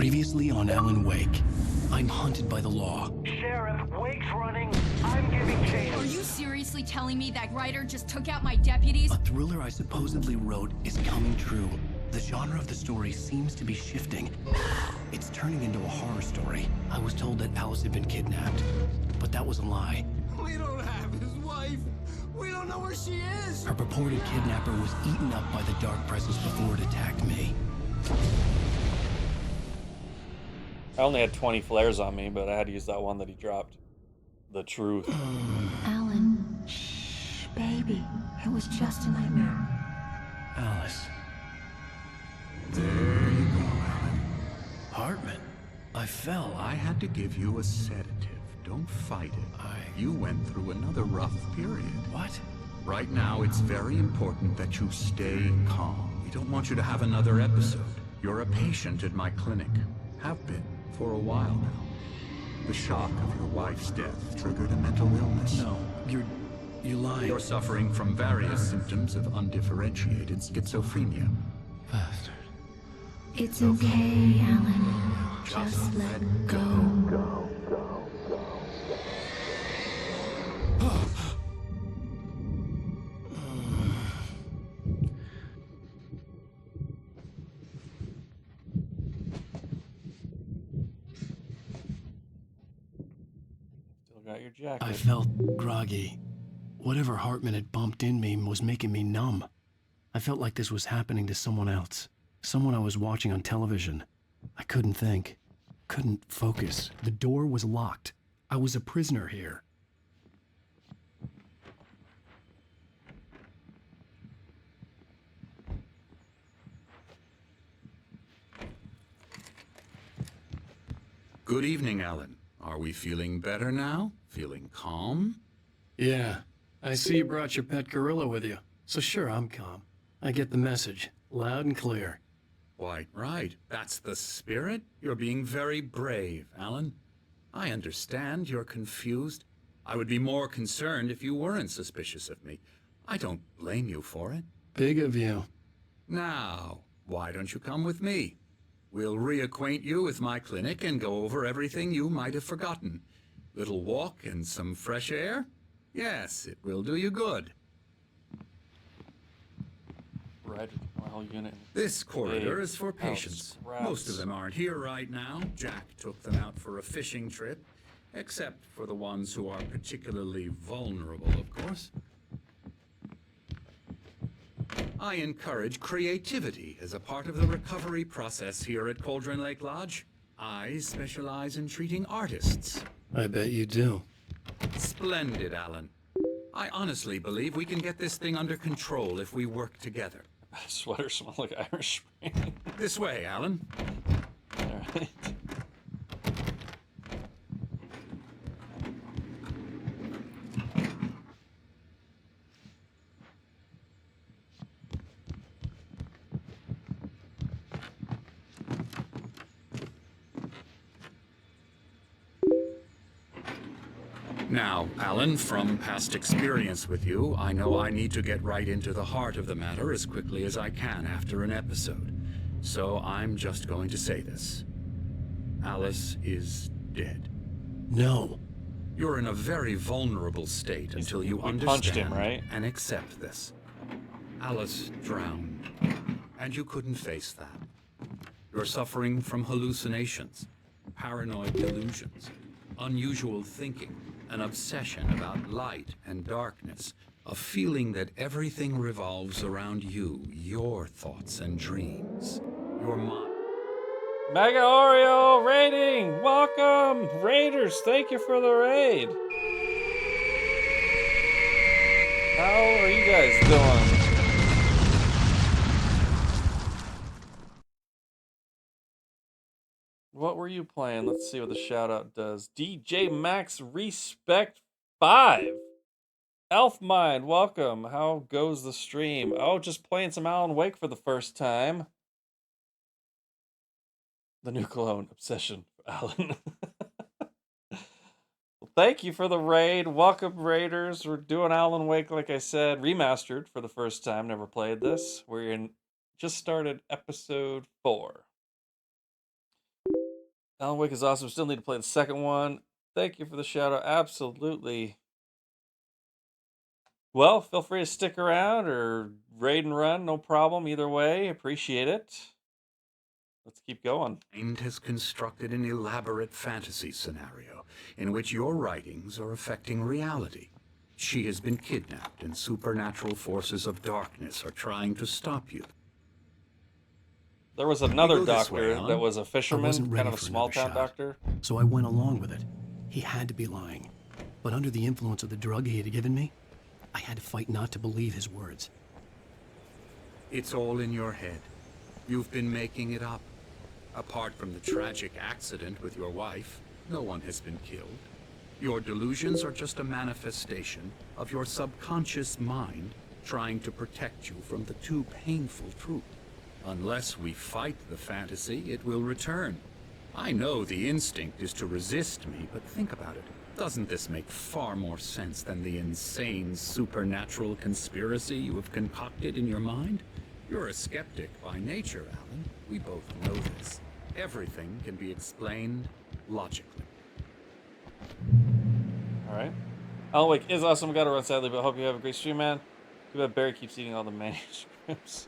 Previously on Alan Wake, I'm hunted by the law. Sheriff, Wake's running. I'm giving chase. Are you seriously telling me that writer just took out my deputies? A thriller I supposedly wrote is coming true. The genre of the story seems to be shifting. It's turning into a horror story. I was told that Alice had been kidnapped, but that was a lie. We don't have his wife. We don't know where she is. Her purported kidnapper was eaten up by the dark presence before it attacked me. I only had 20 flares on me, but I had to use that one that he dropped. The truth. Alan, shh, baby. It was just a nightmare. Alice. There you go, Alan. Hartman. I fell. I had to give you a sedative. Don't fight it. You went through another rough period. What? Right now, it's very important that you stay calm. We don't want you to have another episode. You're a patient at my clinic. Have been for a while now. The shock of your wife's death triggered a mental illness. No, you're lying. You're suffering from various symptoms of undifferentiated schizophrenia. Bastard. It's okay, Alan. Just let go. Still got your jacket. I felt groggy. Whatever Hartman had bumped in me was making me numb. I felt like this was happening to someone else. Someone I was watching on television. I couldn't think. Couldn't focus. The door was locked. I was a prisoner here. Good evening, Alan. Are we feeling better now? Feeling calm? Yeah. I see you brought your pet gorilla with you. So sure, I'm calm. I get the message. Loud and clear. Quite right. That's the spirit. You're being very brave, Alan. I understand you're confused. I would be more concerned if you weren't suspicious of me. I don't blame you for it. Big of you. Now, why don't you come with me? We'll reacquaint you with my clinic and go over everything you might have forgotten. Little walk and some fresh air? Yes, it will do you good. Right. Well, unit. This corridor is for patients. Scraps. Most of them aren't here right now. Jack took them out for a fishing trip, except for the ones who are particularly vulnerable, of course. I encourage creativity as a part of the recovery process here at Cauldron Lake Lodge. I specialize in treating artists. I bet you do. Splendid, Alan. I honestly believe we can get this thing under control if we work together. Sweater smell like Irish Spring. This way, Alan. Alright. Now, Alan, from past experience with you, I know I need to get right into the heart of the matter as quickly as I can after an episode. So I'm just going to say this. Alice is dead. No. You're in a very vulnerable state until you You punched him, understand right? and accept this. Alice drowned, and you couldn't face that. You're suffering from hallucinations, paranoid delusions, unusual thinking, an obsession about light and darkness, a feeling that everything revolves around you, your thoughts and dreams, your mind. Mega Oreo raiding! Welcome! Raiders, thank you for the raid. How are you guys doing? What were you playing? Let's see what the shout out does. DJ Max Respect 5. Elf Mind, welcome. How goes the stream? Oh, just playing some Alan Wake for the first time. The new cologne obsession for Alan. Well, thank you for the raid. Welcome, Raiders. We're doing Alan Wake, like I said, remastered for the first time. Never played this. We're in, just started episode 4. Alan Wake is awesome. Still need to play the second one. Thank you for the shout out. Absolutely. Well, feel free to stick around or raid and run. No problem. Either way, appreciate it. Let's keep going. Mind has constructed an elaborate fantasy scenario in which your writings are affecting reality. She has been kidnapped, and supernatural forces of darkness are trying to stop you. There was another go this way, doctor Alan. that was a I fisherman, wasn't kind ready of a for small another town shot, doctor. so I went along with it. He had to be lying. But under the influence of the drug he had given me, I had to fight not to believe his words. It's all in your head. You've been making it up. Apart from the tragic accident with your wife, no one has been killed. Your delusions are just a manifestation of your subconscious mind trying to protect you from the too painful truth. Unless we fight the fantasy, it will return. I know the instinct is to resist me, but think about it. Doesn't this make far more sense than the insane supernatural conspiracy you have concocted in your mind? You're a skeptic by nature, Alan. We both know this. Everything can be explained logically. All right. Alan Wake is awesome. Got to run sadly, but hope you have a great stream, man. Too bad Barry keeps eating all the manuscripts.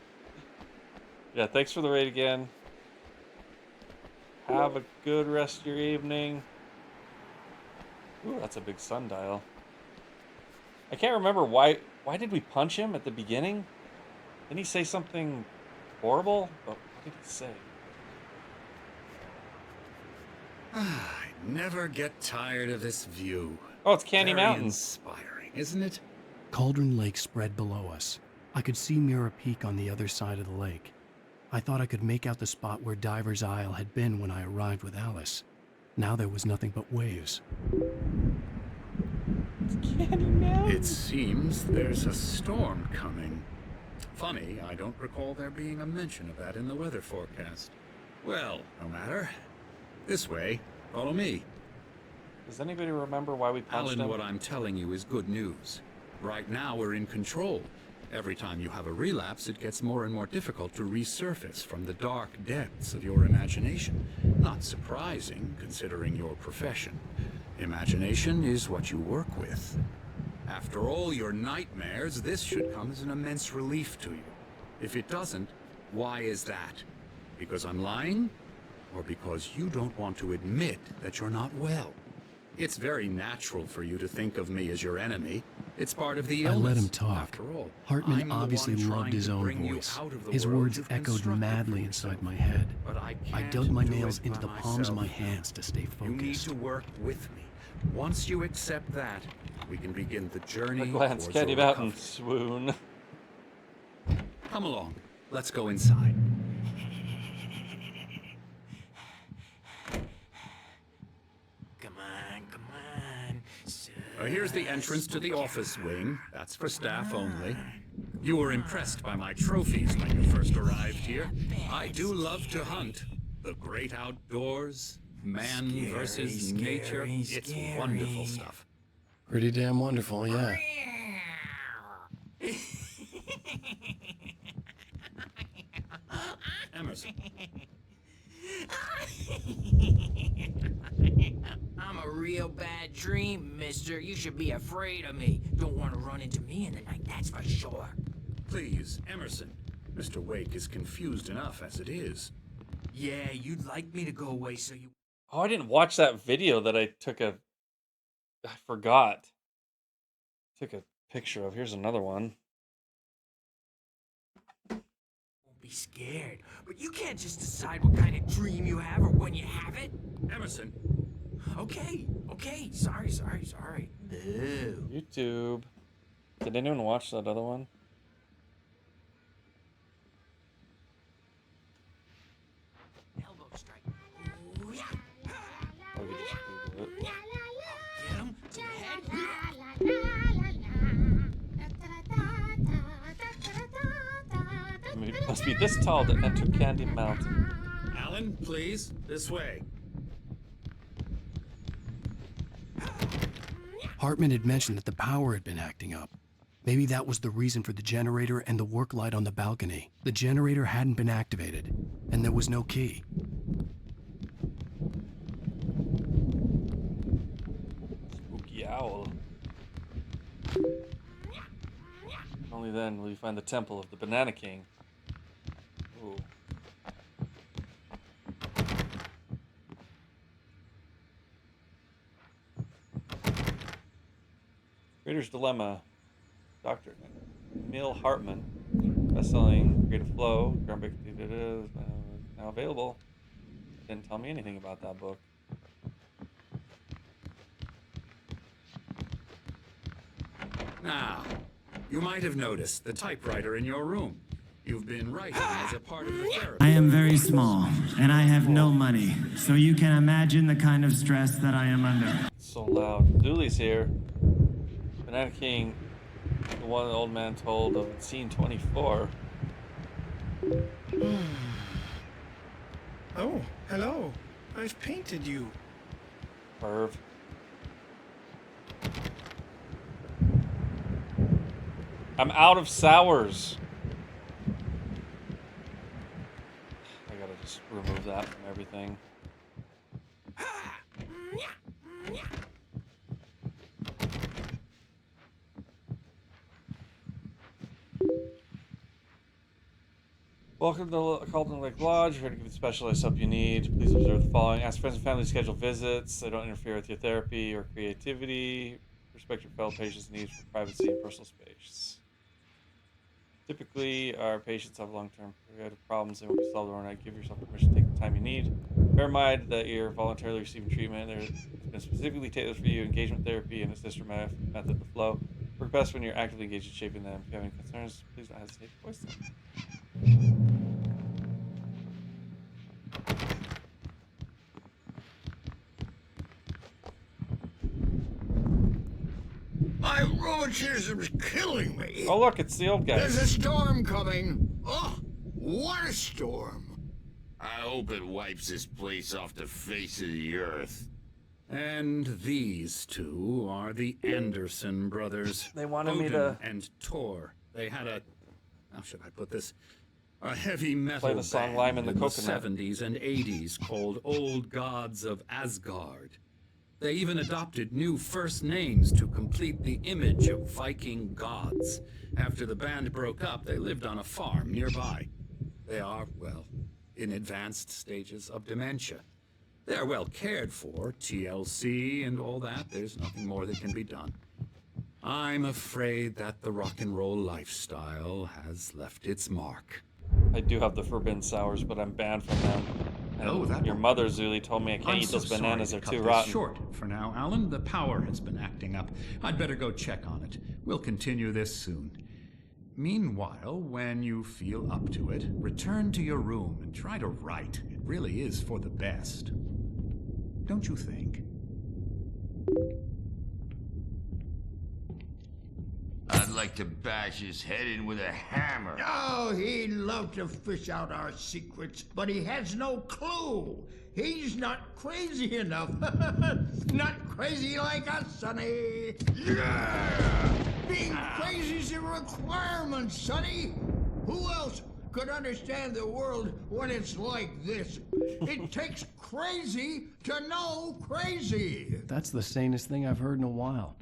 Yeah, thanks for the raid again. Have a good rest of your evening. Ooh, that's a big sundial. I can't remember why did we punch him at the beginning? Didn't he say something horrible? Oh, what did he say? I never get tired of this view. Oh, it's Candy Very Mountain. inspiring, isn't it? Cauldron Lake spread below us. I could see Mirror Peak on the other side of the lake. I thought I could make out the spot where Diver's Isle had been when I arrived with Alice. Now there was nothing but waves. Candy Mountain. It seems there's a storm coming. Funny, I don't recall there being a mention of that in the weather forecast. Well, no matter. This way, follow me. Does anybody remember why we punched Alan, him? what I'm telling you is good news. Right now, we're in control. Every time you have a relapse, it gets more and more difficult to resurface from the dark depths of your imagination. Not surprising, considering your profession. Imagination is what you work with. After all your nightmares, this should come as an immense relief to you. If it doesn't, why is that? Because I'm lying? Or because you don't want to admit that you're not well? It's very natural for you to think of me as your enemy. It's part of the I illness. let him talk. After all, Hartman I'm the obviously one loved trying his to own bring you voice. out of the His world words you've echoed constructed madly for inside yourself. my head. But I I can't dug my do nails it into by the palms of my myself. hands to stay You need focused. to work with me. Once you accept that, we can begin the journey A glance, towards Candy your Mountain. recovery. Swoon. Come along. Let's go inside. Come on. Here's the entrance to the office wing. That's for staff only. You were impressed by my trophies when you first arrived here. I do love to hunt. The great outdoors, man versus nature. It's wonderful stuff. Pretty damn wonderful, yeah. Emerson, I'm a real bad dream, mister. You should be afraid of me. Don't want to run into me in the night, that's for sure. please, Emerson. Mr. Wake is confused enough as it is. Yeah, you'd like me to go away so you... Oh, I didn't watch that video that I took I forgot. Took a picture of. Here's another one. Won't be scared. But you can't just decide what kind of dream you have or when you have it. Emerson, Okay. Sorry. Ew. YouTube. Did anyone watch that other one? Elbow strike. Ooh, yeah. Or we just Google it? Get him to the head. It must be this tall to enter Candy Mountain. Alan, please, this way. Hartman had mentioned that the power had been acting up. Maybe that was the reason for the generator and the work light on the balcony. The generator hadn't been activated, and there was no key. owl. Only then will you find the temple of the Banana King. Ooh. Creator's Dilemma. Dr. Emil Hartman. Best-selling Creative Flow. Groundbreaking is now available. It didn't tell me anything about that book. Now, you might have noticed the typewriter in your room. You've been writing as a part of the therapy. I am very small, and I have no money, so you can imagine the kind of stress that I am under. It's so loud. Dooley's here. Banana King, the one the old man told of scene 24. Oh, hello. I've painted you. Perv. I'm out of sours. I gotta just remove that from everything. Welcome to Calton Lake Lodge. We're here to give you the specialized help you need. Please observe the following. Ask friends and family to schedule visits. They don't interfere with your therapy or creativity. Respect your fellow patients' needs for privacy and personal space. Typically, our patients have long-term creative problems and will be solved overnight. Give yourself permission to take the time you need. Bear in mind that you're voluntarily receiving treatment. There has been specifically tailored for you engagement therapy and a sister method to flow. Work best when you're actively engaged in shaping them. If you have any concerns, please don't hesitate to voice them. My rheumatism is killing me. Oh look, it's the old guy. There's a storm coming. Oh, what a storm. I hope it wipes this place off the face of the earth. And these two are the Anderson brothers. They wanted Odin me to and Tor. They had a, how should I put this? A heavy metal play the song band Lime in the Coconut. 70s and 80s called Old Gods of Asgard. They even adopted new first names to complete the image of Viking gods. After the band broke up, they lived on a farm nearby. They are, well, in advanced stages of dementia. They're well cared for, TLC and all that. There's nothing more that can be done. I'm afraid that the rock and roll lifestyle has left its mark. I do have the forbidden sours, but I'm banned from them. And Oh, that your one. mother, Zuli, told me I can't I'm eat so those bananas. sorry They're to too cut this rotten. short for now, Alan. The power has been acting up. I'd better go check on it. We'll continue this soon. Meanwhile, when you feel up to it, return to your room and try to write. It really is for the best. Don't you think? I'd like to bash his head in with a hammer. Oh, he'd love to fish out our secrets, but he has no clue. He's not crazy enough. Not crazy like us, Sonny. Yeah! Being crazy's a requirement, Sonny. Who else could understand the world when it's like this? It takes crazy to know crazy. That's the sanest thing I've heard in a while.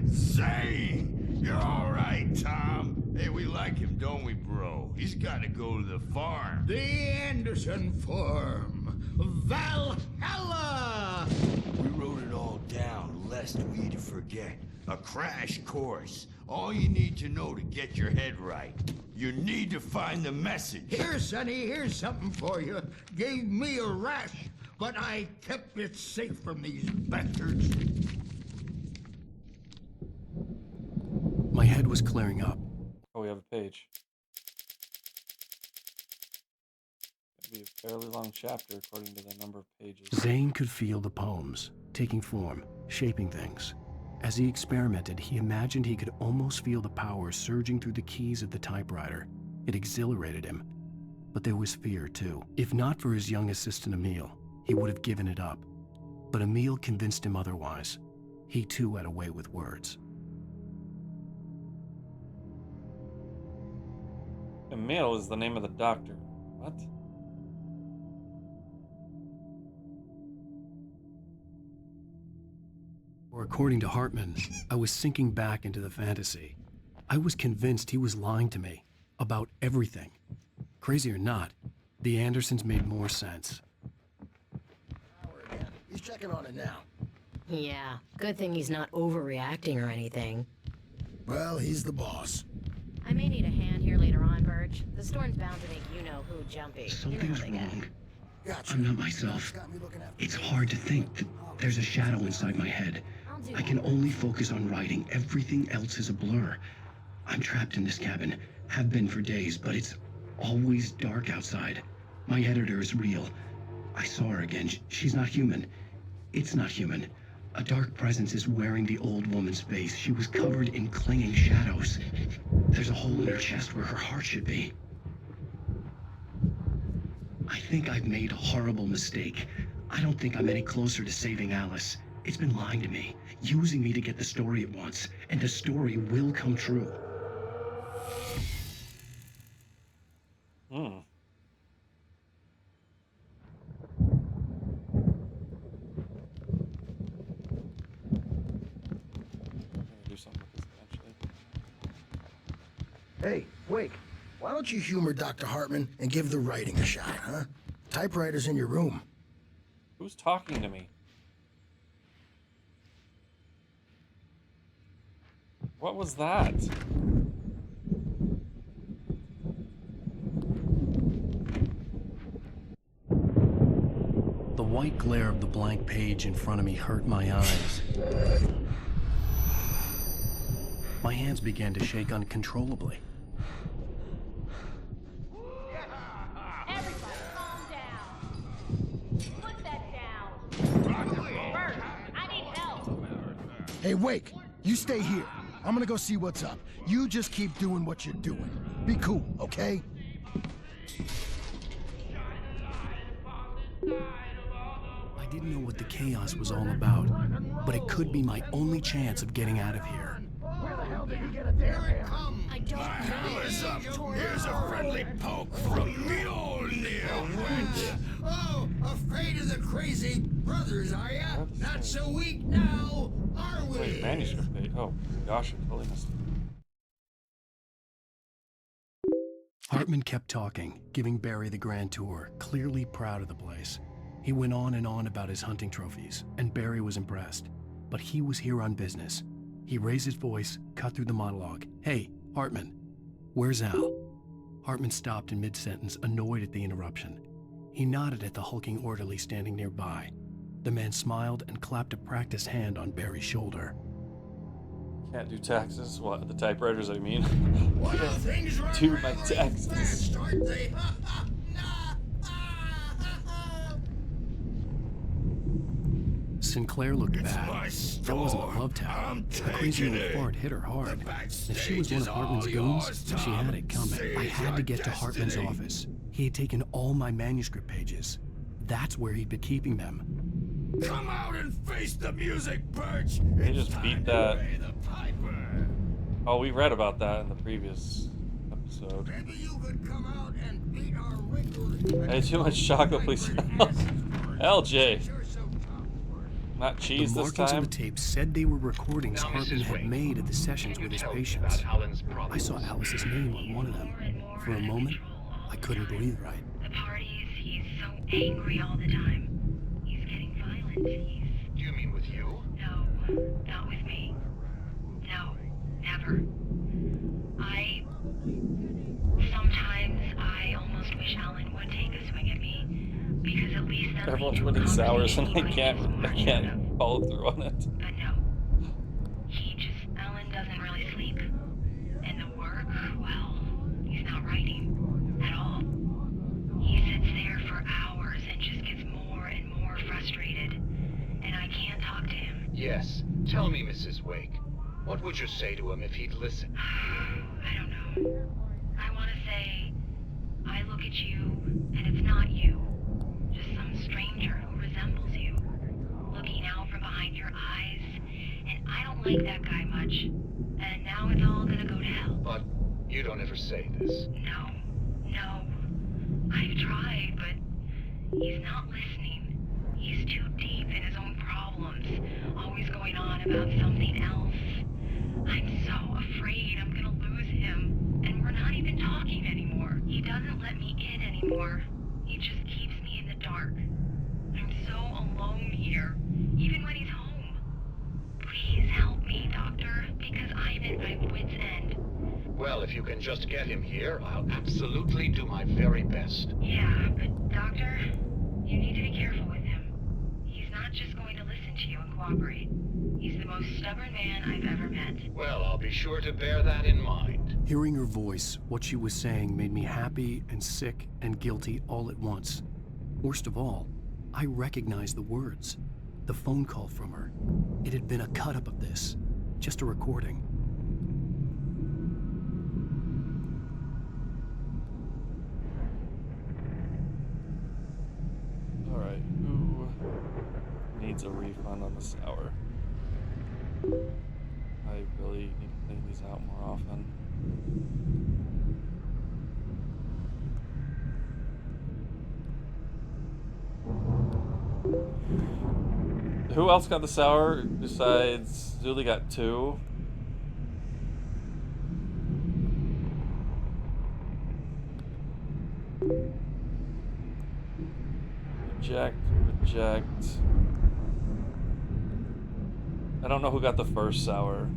Zane! You're all right, Tom. Hey, we like him, don't we, bro? He's got to go to the farm. The Anderson Farm. Valhalla! We wrote it all down, lest we forget. A crash course. All you need to know to get your head right. You need to find the message. Here, Sonny, here's something for you. Gave me a rash, but I kept it safe from these bastards. My head was clearing up. Oh, we have a page. It'll be a fairly long chapter according to the number of pages. Zane could feel the poems, taking form, shaping things. As he experimented, he imagined he could almost feel the power surging through the keys of the typewriter. It exhilarated him. But there was fear, too. If not for his young assistant Emil, he would have given it up. But Emil convinced him otherwise. He too had a way with words. Emil is the name of the doctor. What? Or according to Hartman, I was sinking back into the fantasy. I was convinced he was lying to me about everything. Crazy or not, the Andersons made more sense. He's checking on it now. Yeah, good thing he's not overreacting or anything. Well, he's the boss. I may need a hand here later on, Birch. The storm's bound to make you-know-who jumpy. Something's You know how they wrong. Gotcha. I'm not myself. It's hard to think that there's a shadow inside my head. I can only focus on writing. Everything else is a blur. I'm trapped in this cabin. Have been for days, but it's always dark outside. My editor is real. I saw her again. She's not human. It's not human. A dark presence is wearing the old woman's face. She was covered in clinging shadows. There's a hole in her chest where her heart should be. I think I've made a horrible mistake. I don't think I'm any closer to saving Alice. It's been lying to me, using me to get the story it wants, and the story will come true. Do something with this eventually. Hey, Wake, why don't you humor Dr. Hartman and give the writing a shot, huh? Typewriter's in your room. Who's talking to me? What was that? The white glare of the blank page in front of me hurt my eyes. My hands began to shake uncontrollably. Everybody, calm down. Put that down. Bert, I need help. Hey, Wake, you stay here. I'm gonna go see what's up. You just keep doing what you're doing. Be cool, okay? I didn't know what the chaos was all about, but it could be my only chance of getting out of here. Where the hell did he get a damn hammer? I don't know. Here's a friendly poke from Mjolnir. Oh, afraid of the crazy brothers, are ya? Not so weak now, are we? Wait, manuscript page. Oh gosh, I totally missed it. Hartman kept talking, giving Barry the grand tour, clearly proud of the place. He went on and on about his hunting trophies, and Barry was impressed. But he was here on business. He raised his voice, cut through the monologue. Hey, Hartman, where's Al? Hartman stopped in mid-sentence, annoyed at the interruption. He nodded at the hulking orderly standing nearby. The man smiled and clapped a practiced hand on Barry's shoulder. Can't do taxes. What? The typewriters, I mean. Well, things run Do really my taxes. fast, aren't they? Sinclair looked bad. That wasn't a love tap. The crazy old fart hit her hard. If she was one of Hartman's goons, she had it coming. I had to get to Hartman's office. He had taken all my manuscript pages. That's where he'd been keeping them. Come out and face the music, Birch. They just beat that. Oh, we read about that in the previous episode. Maybe you could come out and beat our wrinkles. Hey, too much chocolate, please. LJ. Not cheese The this markings time. on the tape said they were recordings Hartman had made at the sessions with his patients. I saw Alice's name on one of them. For a moment, I couldn't breathe right. The parties, he's so angry all the time. He's getting violent. Do you mean with you? No, not with me. No, never. Sometimes I almost wish Alan would take a swing at me, because at least then Everyone's winning sours and I can't follow through on it. But no, Alan doesn't really sleep. And the work, well, he's not writing at all. He sits there for hours and just gets more and more frustrated. And I can't talk to him. Yes. Tell me, Mrs. Wake. What would you say to him if he'd listen? I don't know. I want to say, I look at you, and it's not you. Just some stranger who resembles you. Looking out from behind your eyes. And I don't like that guy much. And now it's all gonna go to hell. But you don't ever say this. No. I've tried, but he's not listening. He's too deep in his own problems. Always going on on about something else. I'm so afraid I'm gonna lose him, and we're not even talking anymore. He doesn't let me in anymore. He just keeps me in the dark. I'm so alone here, even when he's home. Please help me, Doctor, because I'm at my wit's end. Well, if you can just get him here, I'll absolutely do my very best. Yeah, but Doctor, you need to be careful with him. He's not just going to listen to you and cooperate. He's the most stubborn man I've ever met. Well, I'll be sure to bear that in mind. Hearing her voice, what she was saying made me happy and sick and guilty all at once. Worst of all, I recognized the words. The phone call from her. It had been a cut-up of this. Just a recording. Alright, who needs a refund on the sour? I really need to clean these out more often. Who else got the sour besides Zuli? Got 2. Reject, reject. I don't know who got the first sour.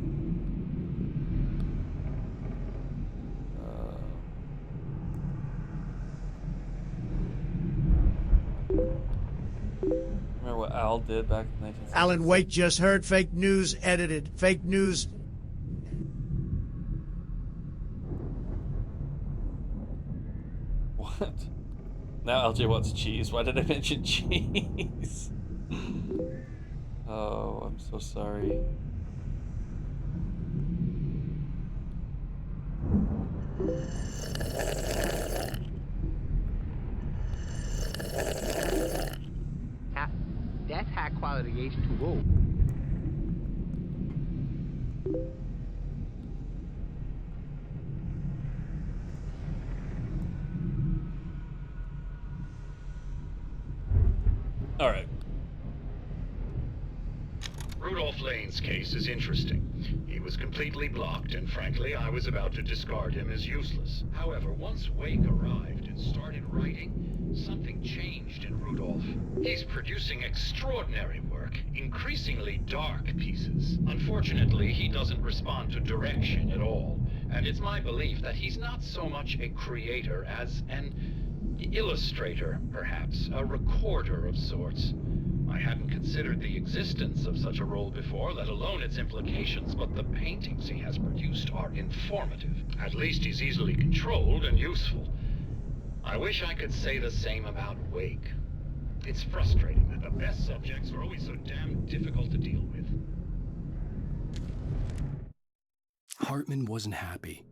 Remember what Al did back in 1960? Alan Wake just heard fake news edited. Fake news. What? Now LJ wants cheese. Why did I mention cheese? Oh, I'm so sorry. That's high quality H2O. All right. Rudolph Lane's case is interesting. He was completely blocked, and frankly, I was about to discard him as useless. However, once Wake arrived and started writing, something changed in Rudolph. He's producing extraordinary work, increasingly dark pieces. Unfortunately, he doesn't respond to direction at all, and it's my belief that he's not so much a creator as an illustrator, perhaps, a recorder of sorts. I hadn't considered the existence of such a role before, let alone its implications, but the paintings he has produced are informative. At least he's easily controlled and useful. I wish I could say the same about Wake. It's frustrating that the best subjects are always so damn difficult to deal with. Hartman wasn't happy.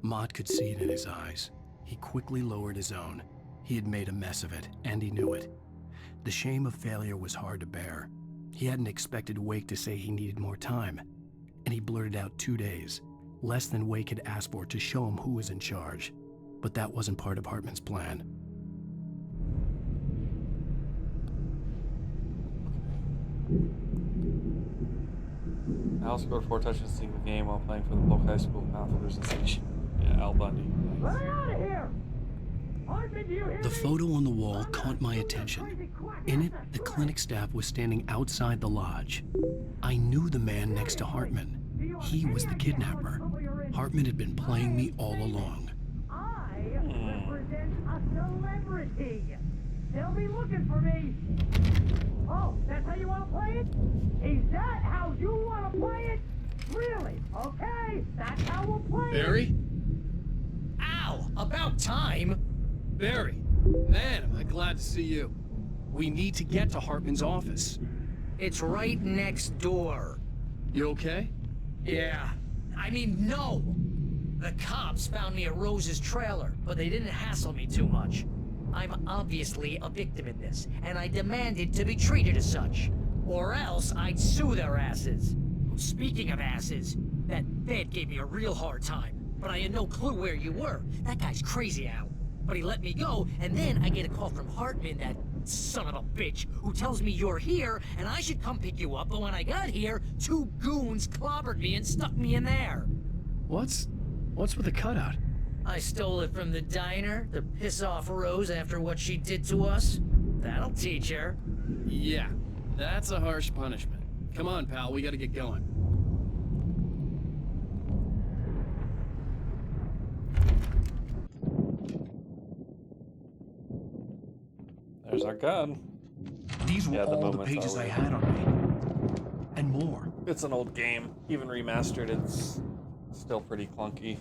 Mott could see it in his eyes. He quickly lowered his own. He had made a mess of it, and he knew it. The shame of failure was hard to bear. He hadn't expected Wake to say he needed more time, and he blurted out 2 days, less than Wake had asked for to show him who was in charge. But that wasn't part of Hartman's plan. Al scored 4 touchdowns in a single game while playing for the Polk High School Panthers and yeah, Al Bundy. Get out of here! The photo on the wall caught my attention. In it, the clinic staff was standing outside the lodge. I knew the man next to Hartman. He was the kidnapper. Hartman had been playing me all along. I represent a celebrity. They'll be looking for me. Oh, that's how you want to play it? Is that how you want to play it? Really? Okay, that's how we'll play it. Barry? Ow! About time! Barry, man, am I glad to see you. We need to get to Hartman's office. It's right next door. You okay? Yeah. I mean, no! The cops found me at Rose's trailer, but they didn't hassle me too much. I'm obviously a victim in this, and I demanded to be treated as such. Or else I'd sue their asses. Speaking of asses, that Fed gave me a real hard time, but I had no clue where you were. That guy's crazy, Al. But he let me go, and then I get a call from Hartman that Son of a bitch, who tells me you're here and I should come pick you up, but when I got here, 2 goons clobbered me and stuck me in there. What's with the cutout? I stole it from the diner to piss off Rose after what she did to us. That'll teach her. Yeah, that's a harsh punishment. Come on, pal, we gotta get going. There's our gun. These were all the moments pages are I weird. had on me. And more. It's an old game. Even remastered, it's still pretty clunky.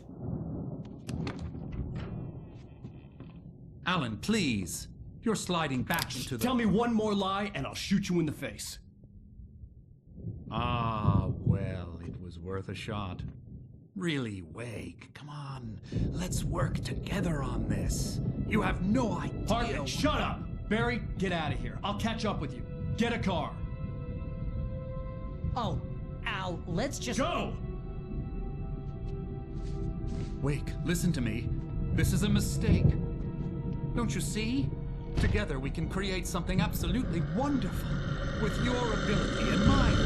Alan, please. You're sliding back into the... Tell me one more lie and I'll shoot you in the face. Ah, well, it was worth a shot. Really, Wake, come on. Let's work together on this. You have no idea... Hartman, shut up! Barry, get out of here. I'll catch up with you. Get a car. Oh, Al, let's just... Go! Wake, listen to me. This is a mistake. Don't you see? Together we can create something absolutely wonderful. With your ability and mine.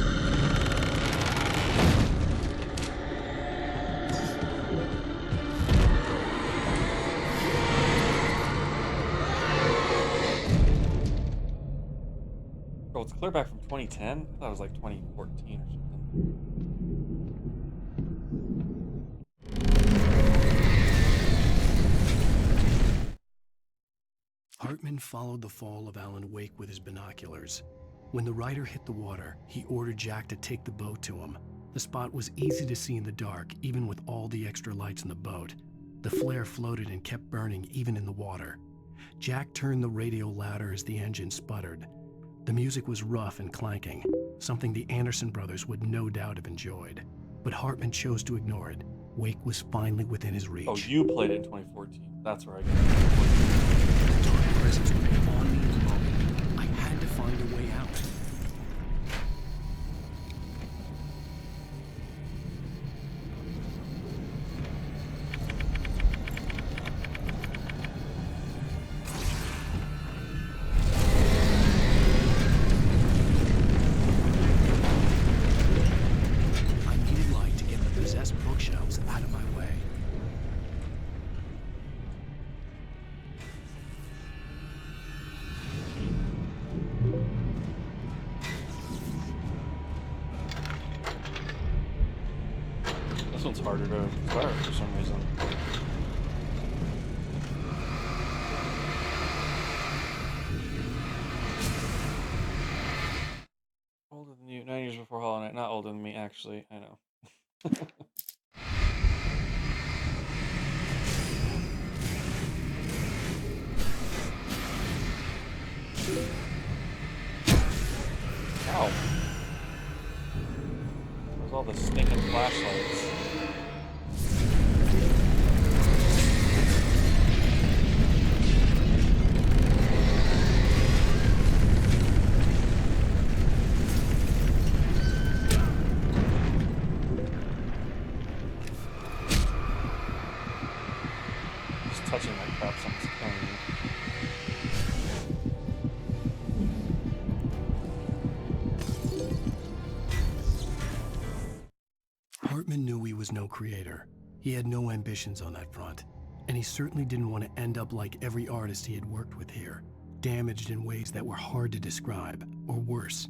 Oh, it's clear back from 2010? I thought it was like 2014 or something. Hartman followed the fall of Alan Wake with his binoculars. When the rider hit the water, he ordered Jack to take the boat to him. The spot was easy to see in the dark, even with all the extra lights in the boat. The flare floated and kept burning even in the water. Jack turned the radio louder as the engine sputtered. The music was rough and clanking, something the Anderson brothers would no doubt have enjoyed. But Hartman chose to ignore it. Wake was finally within his reach. Oh, you played it in 2014. That's where I got it. The dark presence would be on me in the moment. I had to find a way out. Bookshelves out of my way. This one's harder to start for some reason. Older than you, 9 years before Hollow Knight. Not older than me, actually. I know. Ow. Where's all the stinking flashlights? Just touching that crap, something's killing me. Hartman knew he was no creator. He had no ambitions on that front. And he certainly didn't want to end up like every artist he had worked with here, damaged in ways that were hard to describe, or worse.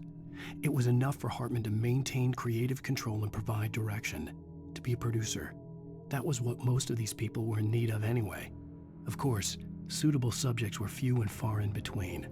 It was enough for Hartman to maintain creative control and provide direction, to be a producer. That was what most of these people were in need of anyway. Of course, suitable subjects were few and far in between.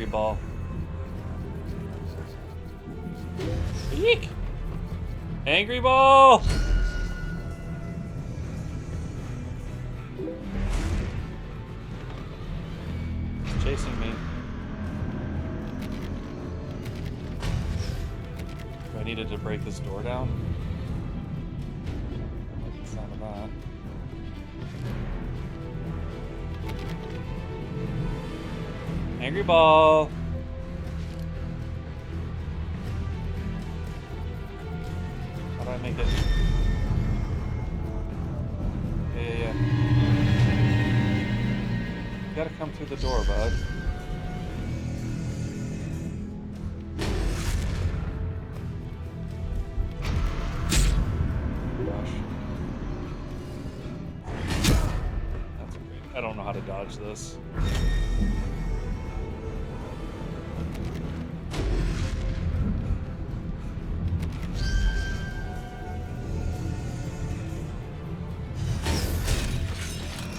Ball. Eek! Angry ball! It's chasing me. needed to break this door down. I like the sound of that. Angry ball. How do I make it? Yeah. You gotta come through the door, bud. Gosh. That's great. I don't know how to dodge this.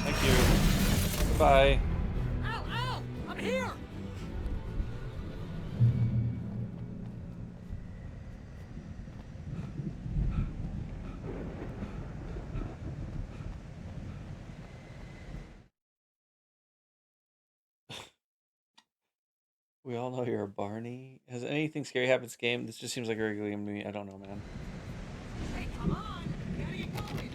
Thank you. Goodbye. Ow! I'm here! We all know you're a Barney. Has anything scary happened in this game? This just seems like a regular game to me. I don't know, man. Hey, come on! We gotta get going!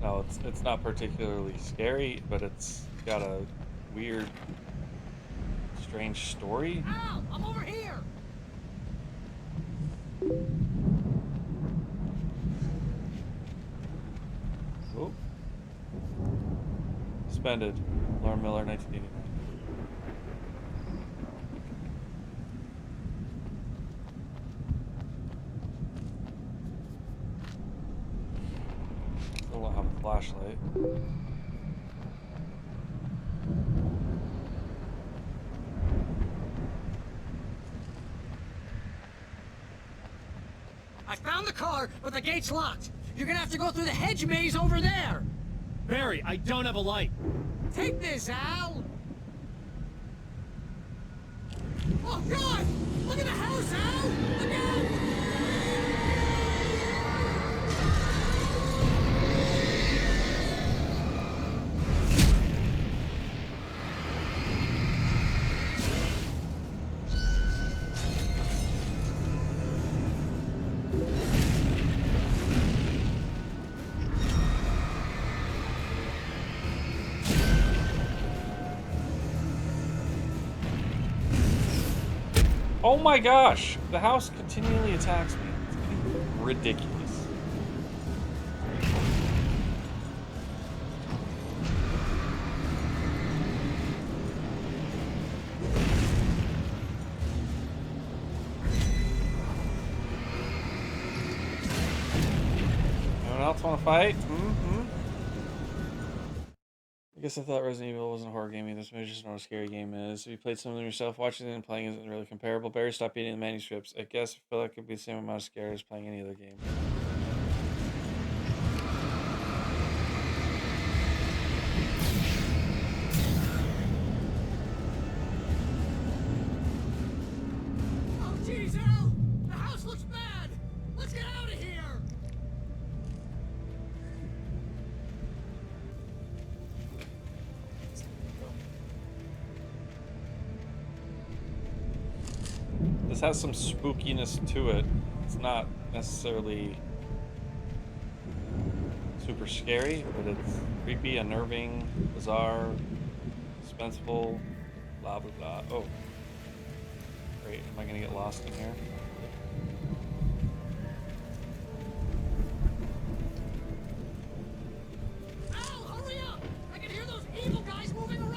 No, it's not particularly scary, but it's got a weird, strange story. Ow! I'm over here! Oh. Suspended. Lauren Miller, 1989. Still don't have a flashlight. I found the car, but the gate's locked. You're gonna have to go through the hedge maze over there. Barry, I don't have a light. Take this, Al. Oh, God! Look at the house, Al! Look out! Oh my gosh! The house continually attacks me. It's getting ridiculous. Anyone else want to fight? I guess I thought Resident Evil wasn't a horror game either. This maybe just not a scary game is. If you played some of them yourself, watching it and playing isn't really comparable. Barry, stop eating the manuscripts. I guess I feel like it could be the same amount of scary as playing any other game. Oh, jeez, Al! The house looks bad! Let's get out of here! This has some spookiness to it. It's not necessarily super scary, but it's creepy, unnerving, bizarre, suspenseful, blah blah blah. Oh, great. Am I gonna get lost in here? Al, hurry up! I can hear those evil guys moving around!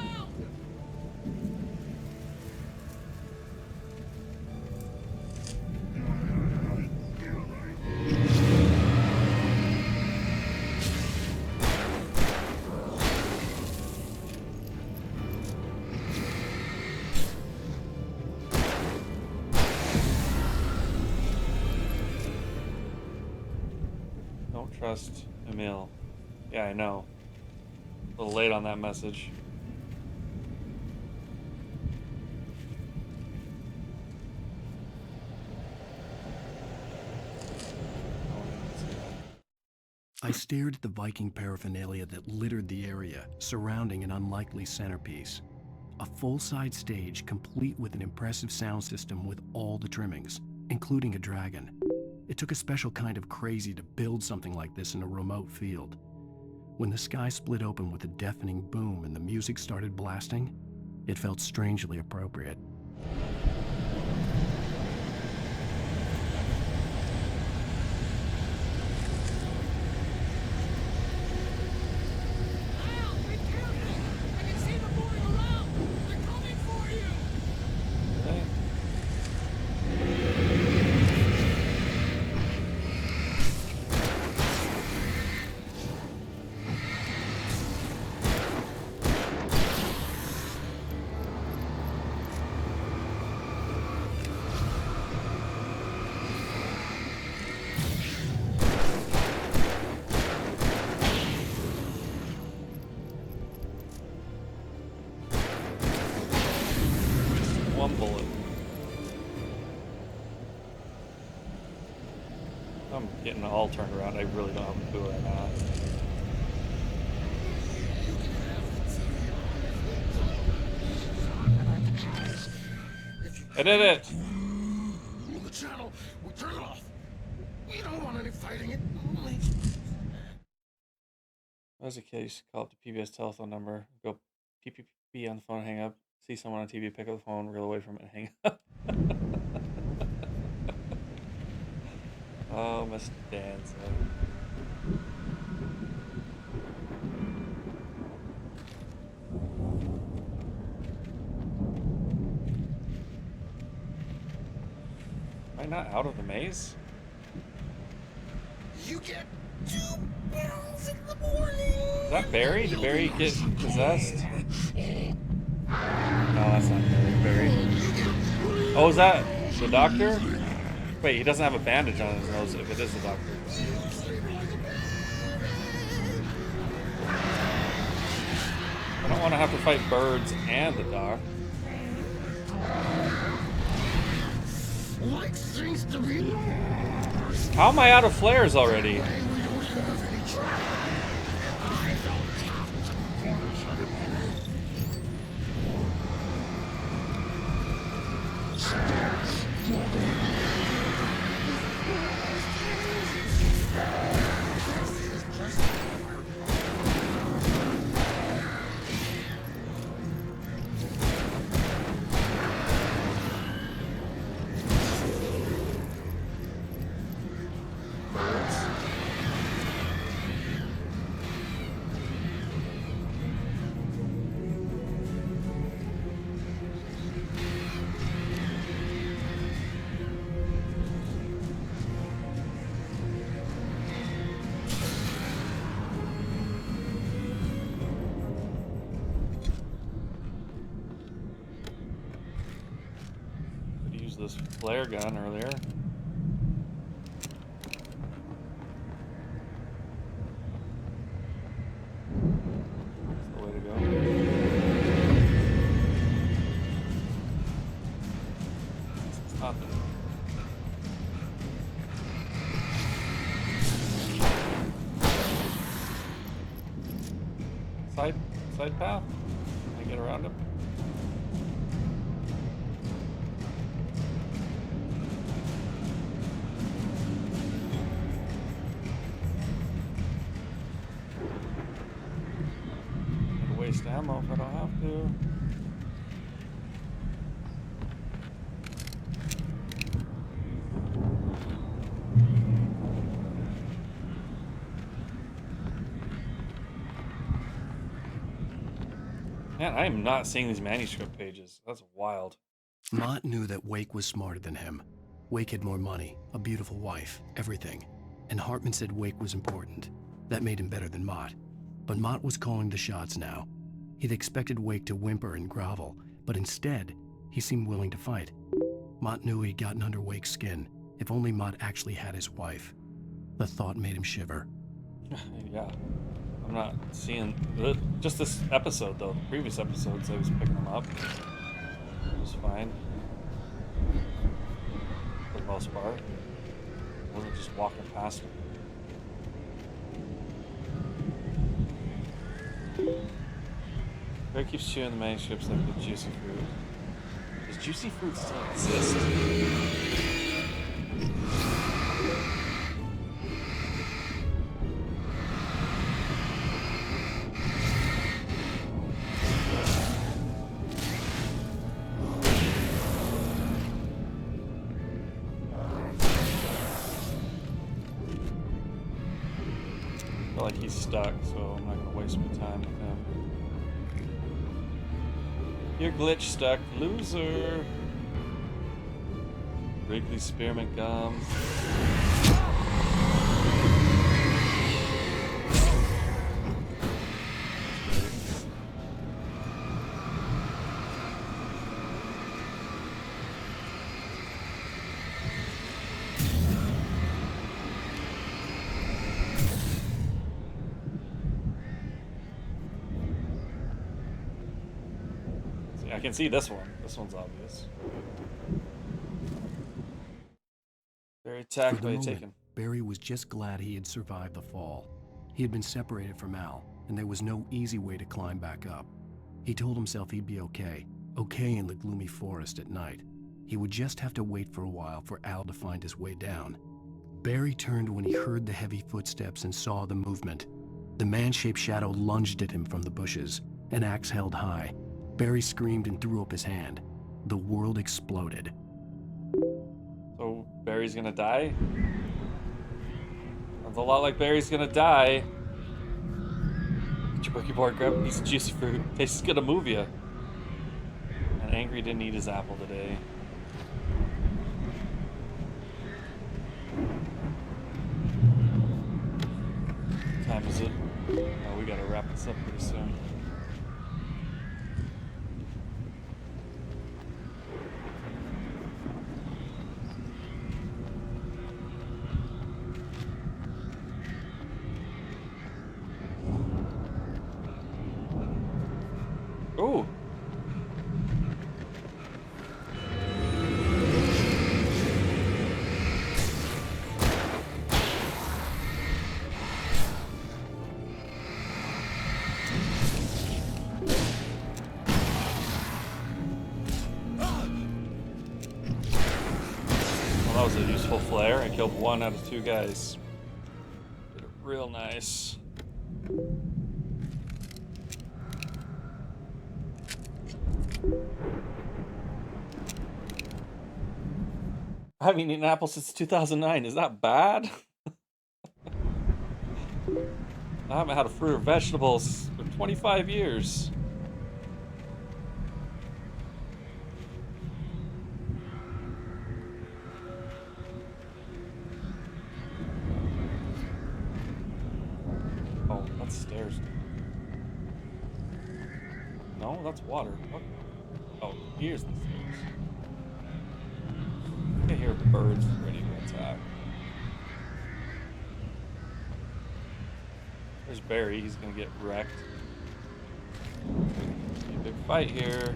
Don't trust Emil. Yeah, I know. A little late on that message. I stared at the Viking paraphernalia that littered the area, surrounding an unlikely centerpiece. A full-side stage complete with an impressive sound system with all the trimmings, including a dragon. It took a special kind of crazy to build something like this in a remote field. When the sky split open with a deafening boom and the music started blasting, it felt strangely appropriate. One bullet. I'm getting all turned around. I really don't have a clue right now. I did it! The channel, we'll turn it off. We don't want any fighting it. As a kid, I used to call up the PBS telephone number, go PPP on the phone, hang up, see someone on TV, pick up the phone, reel away from it, and hang up. Oh, Mr. Danson. Am I not out of the maze? You get 2 pills in the morning. Is that Barry? Did Barry get possessed? No, that's not Barry. Oh, is that the doctor? Wait, he doesn't have a bandage on his nose if it is the doctor. I don't want to have to fight birds and the doc. Like seems to be. How am I out of flares already? This flare gun earlier. That's the way to go. It's not there. Side path? Can I get around him? Waste ammo if I don't have to. Man, I am not seeing these manuscript pages. That's wild. Mott knew that Wake was smarter than him. Wake had more money, a beautiful wife, everything. And Hartman said Wake was important. That made him better than Mott. But Mott was calling the shots now. He'd expected Wake to whimper and grovel, but instead, he seemed willing to fight. Mott knew he'd gotten under Wake's skin. If only Mott actually had his wife. The thought made him shiver. Yeah. I'm not seeing... just this episode, though. The previous episodes, I was picking them up. It was fine. For the most part. I wasn't just walking past them. Barry keeps chewing the manuscripts like the juicy fruit. Does juicy fruit still exist? I feel like he's stuck, so I'm not gonna waste my time with him. You're glitch stuck, loser. Wrigley spearmint gum. I can see this one. This one's obvious. Very attacked by taken. Barry was just glad he had survived the fall. He had been separated from Al, and there was no easy way to climb back up. He told himself he'd be okay in the gloomy forest at night. He would just have to wait for a while for Al to find his way down. Barry turned when he heard the heavy footsteps and saw the movement. The man-shaped shadow lunged at him from the bushes, an axe held high. Barry screamed and threw up his hand. The world exploded. So Barry's gonna die? Sounds a lot like Barry's gonna die. Get your bookie board, grab a piece of juicy fruit. Taste is gonna move you. And Angry didn't eat his apple today. What time is it? Oh, we gotta wrap this up pretty soon. Ooh. Well, that was a useful flare. I killed 1 out of 2 guys. Did it real nice. I haven't eaten an apple since 2009. Is that bad? I haven't had a fruit or vegetables for 25 years. Oh, that's stairs. No, that's water. What? Oh, here's the stairs. I hear birds ready to attack. There's Barry, he's gonna get wrecked. Be a big fight here.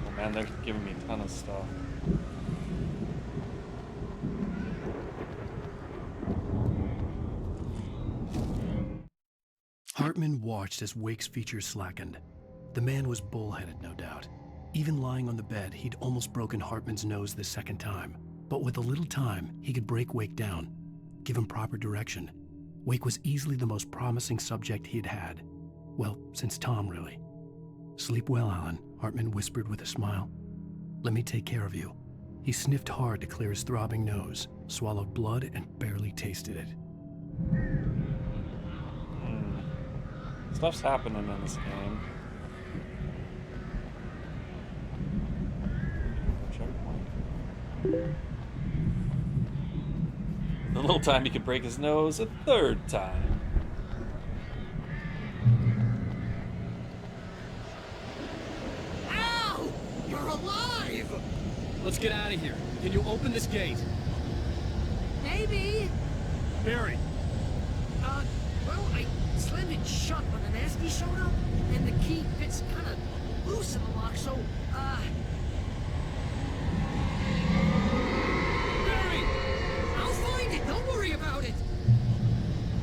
Oh man, they're giving me a ton of stuff. Hartman watched as Wake's features slackened. The man was bullheaded, no doubt. Even lying on the bed, he'd almost broken Hartman's nose the second time. But with a little time, he could break Wake down, give him proper direction. Wake was easily the most promising subject he'd had. Well, since Tom, really. Sleep well, Alan, Hartman whispered with a smile. Let me take care of you. He sniffed hard to clear his throbbing nose, swallowed blood, and barely tasted it. Stuff's happening in this game. The little time he could break his nose a 3rd time. Ow! You're alive! Let's get out of here. Can you open this gate? Maybe. Barry. Well, I slammed it shut when the nasty showed up, and the key fits kind of loose in the lock, so, Barry! I'll find it! Don't worry about it!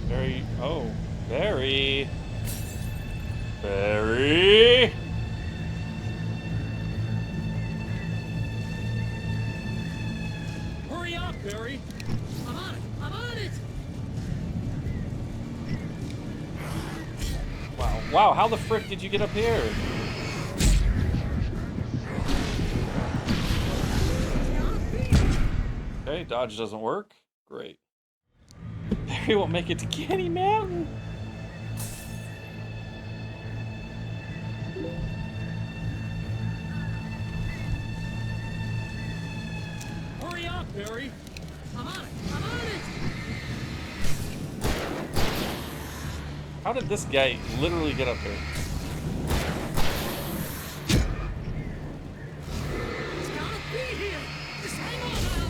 Barry, oh, Oh, Barry. Barry. Hurry up, Barry. I'm on it. I'm on it. Wow. Wow. How the frick did you get up here? Okay, dodge doesn't work. Great. Barry won't make it to Candy Mountain. Hurry up, Barry. I'm on it. I'm on it. How did this guy literally get up here? It's gotta be here. Just hang on now.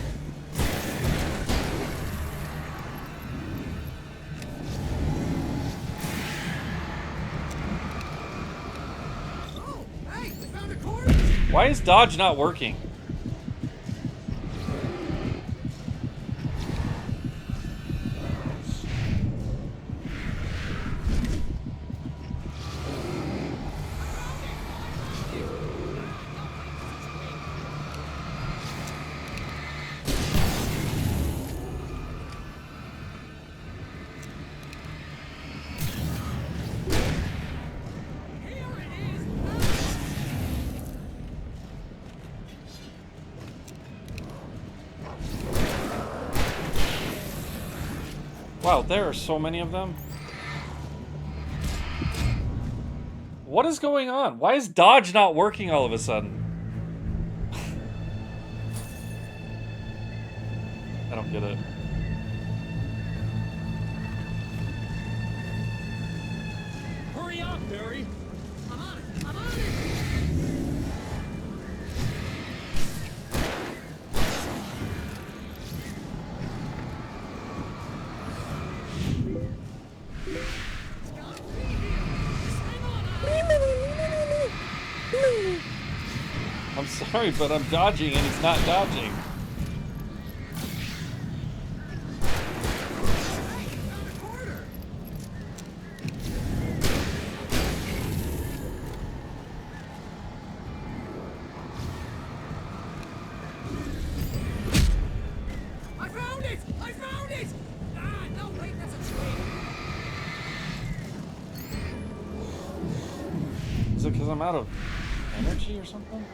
Oh, hey, we found a corner. Why is dodge not working? Wow, there are so many of them. What is going on? Why is dodge not working all of a sudden? I don't get it. Hurry up, Barry. I'm on it. I'm on it. I'm sorry, but I'm dodging and he's not dodging. I found it! I found it! Ah, no, wait, that's a tree. Is it because I'm out of energy or something?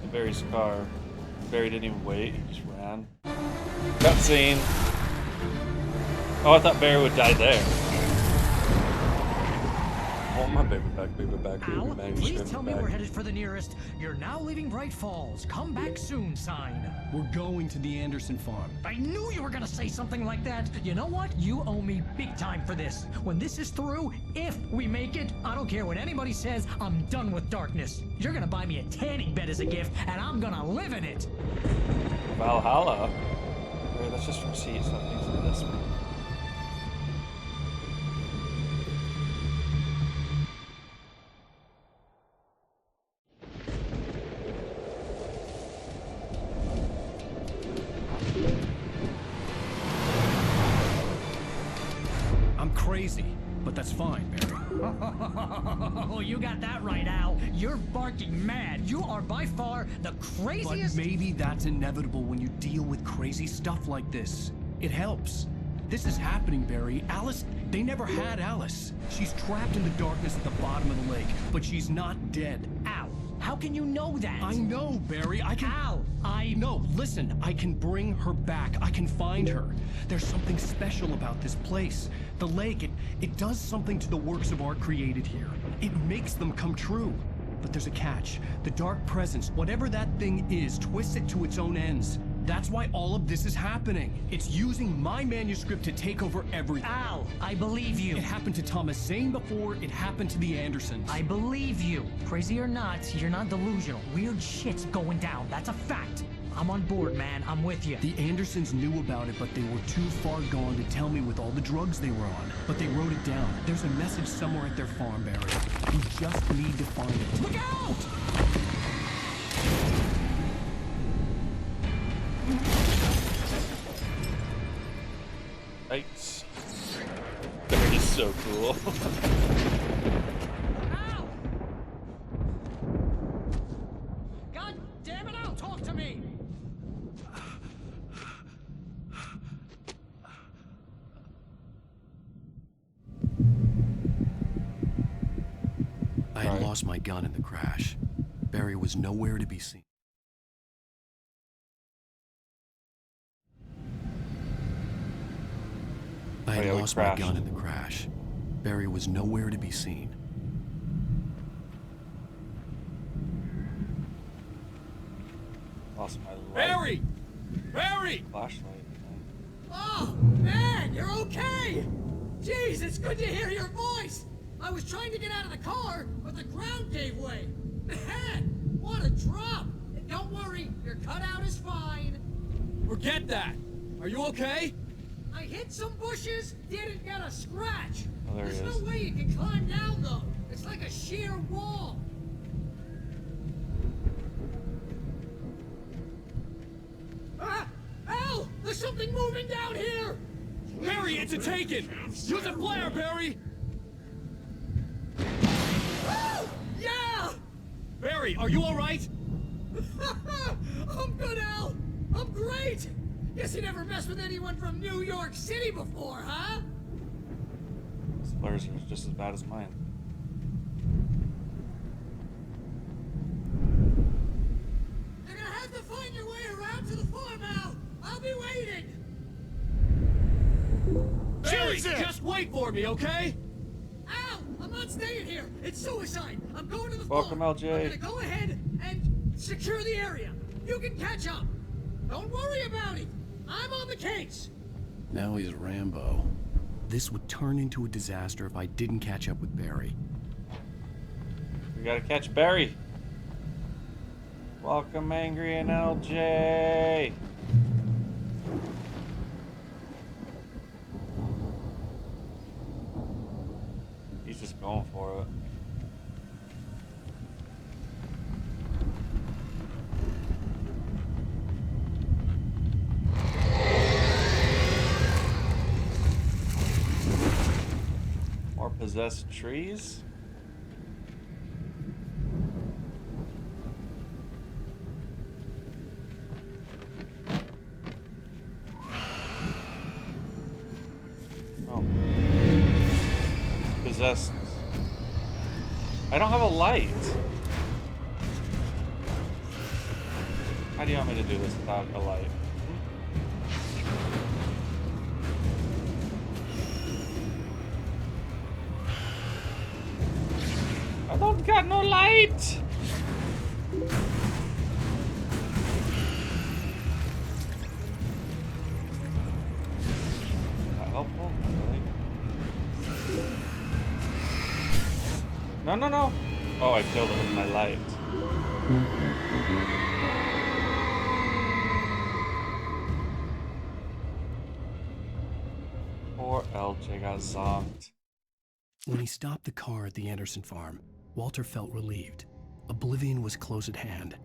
Barry's car. Barry didn't even wait, he just ran. Cutscene. Oh, I thought Barry would die there. I want my baby back, baby back, baby Al, back. please tell me we're headed for the nearest "You're now leaving Bright Falls. Come back soon" sign. We're going to the Anderson farm. I knew you were gonna say something like that. You know what? You owe me big time for this. When this is through, if we make it, I don't care what anybody says, I'm done with darkness. You're gonna buy me a tanning bed as a gift, and I'm gonna live in it. Valhalla. Wait, let's just see something from this one. I'm crazy, but that's fine, Barry. Oh, you got that right, Al. You're barking mad. You are by far the craziest. But maybe that's inevitable when you deal with crazy stuff like this. It helps. This is happening, Barry. Alice, they never had Alice. She's trapped in the darkness at the bottom of the lake, but she's not dead. Al, how can you know that? I know, Barry. I can... Al, No, listen. I can bring her back. I can find her. There's something special about this place. The lake, it does something to the works of art created here. It makes them come true. But there's a catch. The dark presence, whatever that thing is, twists it to its own ends. That's why all of this is happening. It's using my manuscript to take over everything. Al, I believe you. It happened to Thomas Zane before, it happened to the Andersons. I believe you. Crazy or not, you're not delusional. Weird shit's going down. That's a fact. I'm on board, man. I'm with you. The Andersons knew about it, but they were too far gone to tell me with all the drugs they were on. But they wrote it down. There's a message somewhere at their farm, Barry. You just need to find it. Look out! Yikes. Barry's so cool. God damn it, Al, talk to me! I had lost my gun in the crash. Barry was nowhere to be seen. I had lost my gun in the crash. Barry was nowhere to be seen. Lost my light. Barry! Barry! Flashlight. Oh, man, you're okay! Jeez, it's good to hear your voice! I was trying to get out of the car, but the ground gave way. Man, what a drop! And don't worry, your cutout is fine. Forget that! Are you okay? I hit some bushes, didn't get a scratch. Oh, there There's he no is. way you can climb down, though. It's like a sheer wall. Ah! Al! There's something moving down here! Barry, it's a taken! Use a flare, Barry! Oh! Yeah! Barry, are you alright? I'm good, Al! I'm great! Guess you never messed with anyone from New York City before, huh? These flares are just as bad as mine. You're gonna have to find your way around to the farm, Al! I'll be waiting! Barry, just wait for me, okay? Al! I'm not staying here! It's suicide! I'm going to the Welcome, farm! LJ. I'm gonna go ahead and secure the area! You can catch up! Don't worry about it! I'm on the case! Now he's Rambo. This would turn into a disaster if I didn't catch up with Barry. We gotta catch Barry. Welcome, Angry and LJ. He's just going for it. More possessed trees? Oh. Possessed. I don't have a light. How do you want me to do this without a light? I don't got no light! Not helpful? Really? No, no, no! Oh, I killed it with my light. Poor LJ got zonked. When he stopped the car at the Anderson farm, Walter felt relieved. Oblivion was close at hand.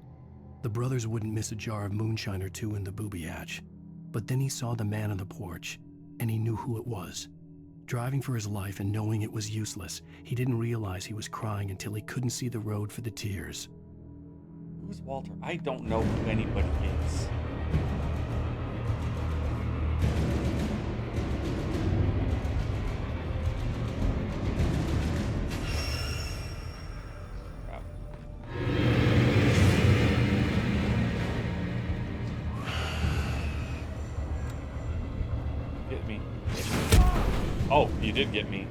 The brothers wouldn't miss a jar of moonshine or two in the booby hatch. But then he saw the man on the porch, and he knew who it was. Driving for his life and knowing it was useless, he didn't realize he was crying until he couldn't see the road for the tears. Who's Walter? I don't know who anybody is. Crap. Get me. Oh, you did get me.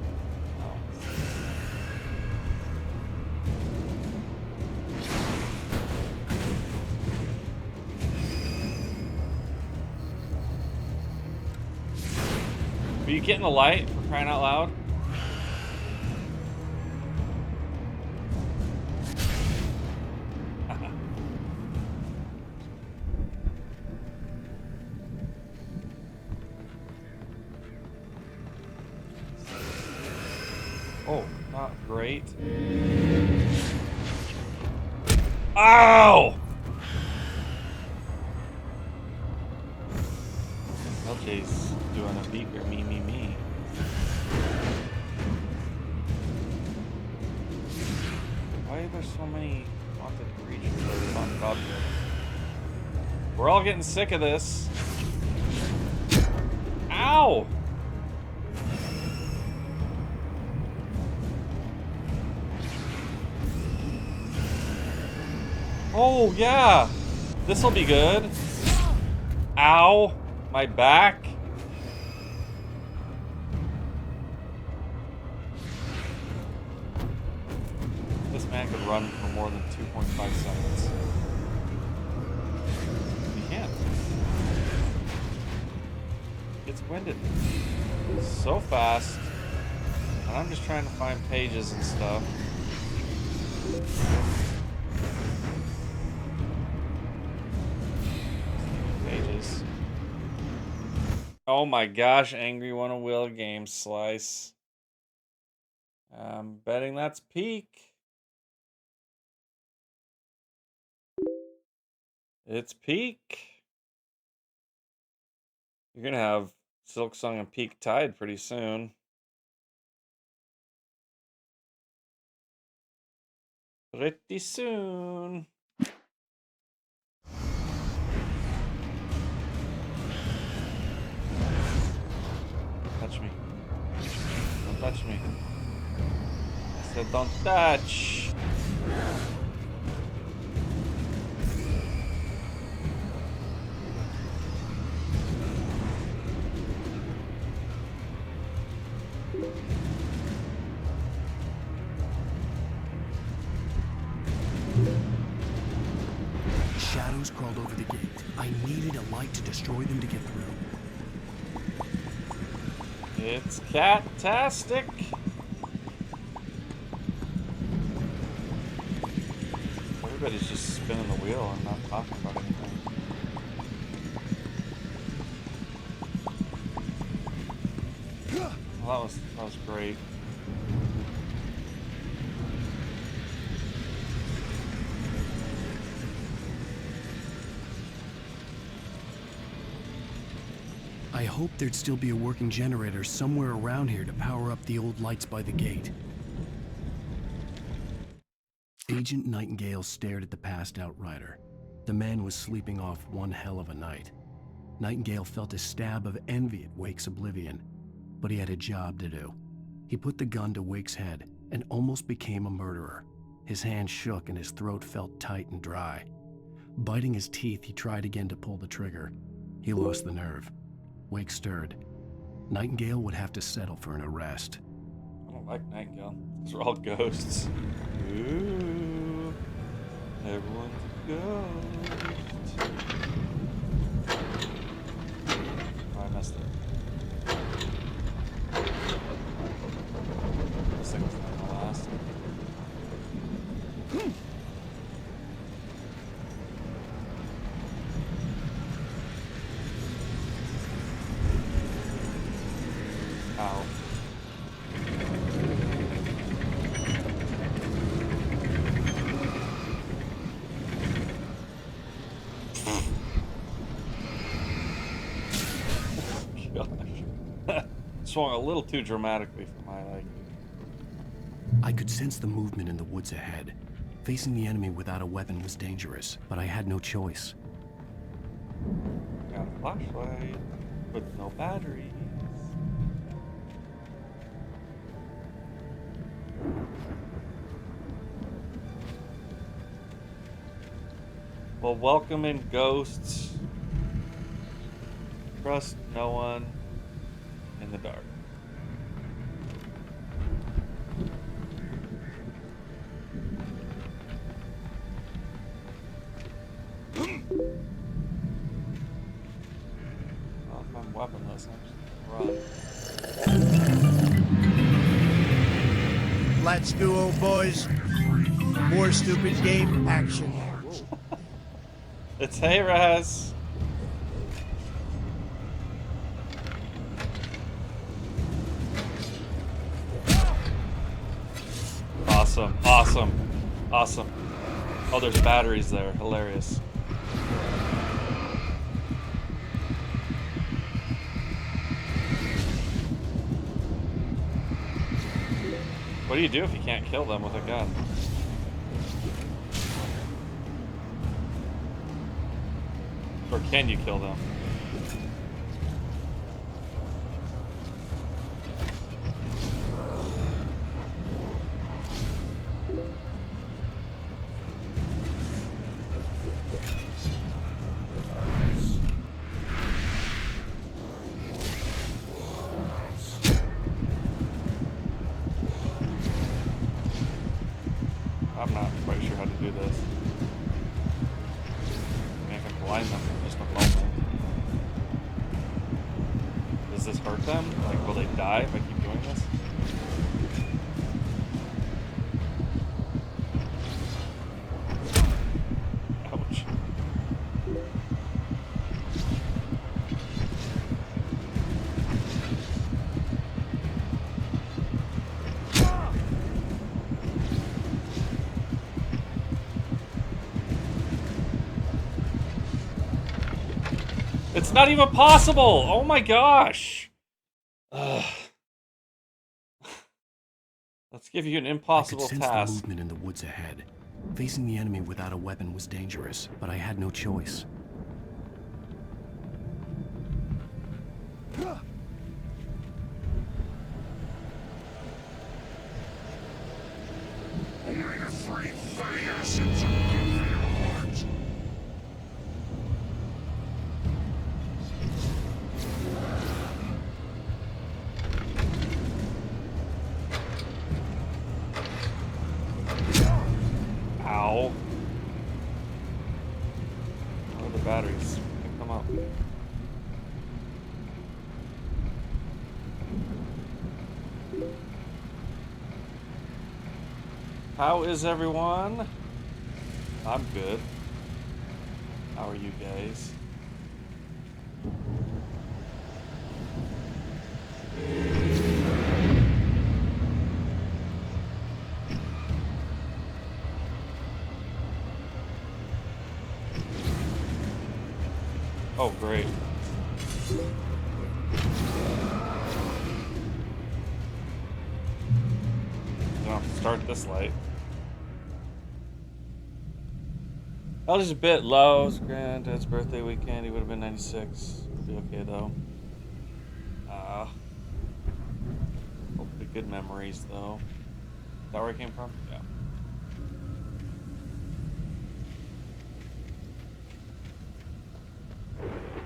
Are you getting the light for crying out loud? great. Ow! LJ's doing a beat here. Me. Why are there so many haunted creatures on top here? We're all getting sick of this. Ow! Oh, yeah. This'll be good. Ow. My back. This man could run for more than 2.5 seconds. He can't. It's winded so fast. And I'm just trying to find pages and stuff. Pages. Oh my gosh, Angry One a Wheel Game Slice. I'm betting that's peak. It's peak. You're gonna have Silk Song and Peak tied pretty soon. Pretty soon. Touch me. Don't touch me. I said don't touch. Shadows crawled over the gate. I needed a light to destroy them to get through. It's cat-tastic. Everybody's just spinning the wheel and not talking about anything. Well, that was great. I hoped there'd still be a working generator somewhere around here to power up the old lights by the gate. Agent Nightingale stared at the passed out rider. The man was sleeping off one hell of a night. Nightingale felt a stab of envy at Wake's oblivion, but he had a job to do. He put the gun to Wake's head and almost became a murderer. His hand shook and his throat felt tight and dry. Biting his teeth, he tried again to pull the trigger. He lost the nerve. Wake stirred. Nightingale would have to settle for an arrest. I don't like Nightingale. These are all ghosts. Ooh. Everyone's a ghost. Oh, I messed it. This thing was not gonna last. Ow. Gosh. Swung a little too dramatically for my liking. I could sense the movement in the woods ahead. Facing the enemy without a weapon was dangerous, but I had no choice. Got a flashlight with no batteries. Well, welcome in, ghosts. Trust no one in the dark. Well, if I'm weaponless, I'm just gonna run. Let's do, old boys. More stupid game action. It's Hey-Raz. Awesome, awesome, awesome. Oh, there's batteries there. Hilarious. What do you do if you can't kill them with a gun? Or can you kill them? I'm not quite sure how to do this. I mean, I can blind them for just a moment. Does this hurt them? Like, will they die if I keep doing this? Ouch. It's not even possible! Oh my gosh! Ugh. Let's give you an impossible I could sense task. the movement in the woods ahead. Facing the enemy without a weapon was dangerous, but I had no choice. Ow. Where are the batteries? Pick them up. How is everyone? I'm good. How are you guys? Oh, great. Don't have to start this light. I was just a bit low. It was granddad's birthday weekend. He would have been 96. It'll be okay though. Hopefully good memories though. Is that where I came from? Yeah.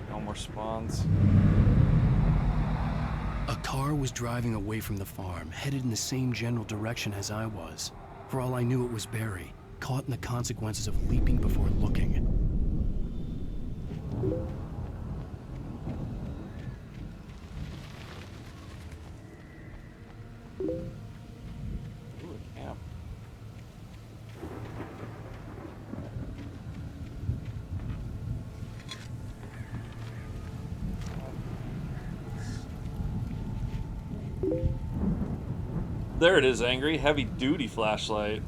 No more spawns. A car was driving away from the farm, headed in the same general direction as I was. For all I knew, it was Barry, caught in the consequences of leaping before looking. Ooh, a camp. There it is, Angry. Heavy duty flashlight.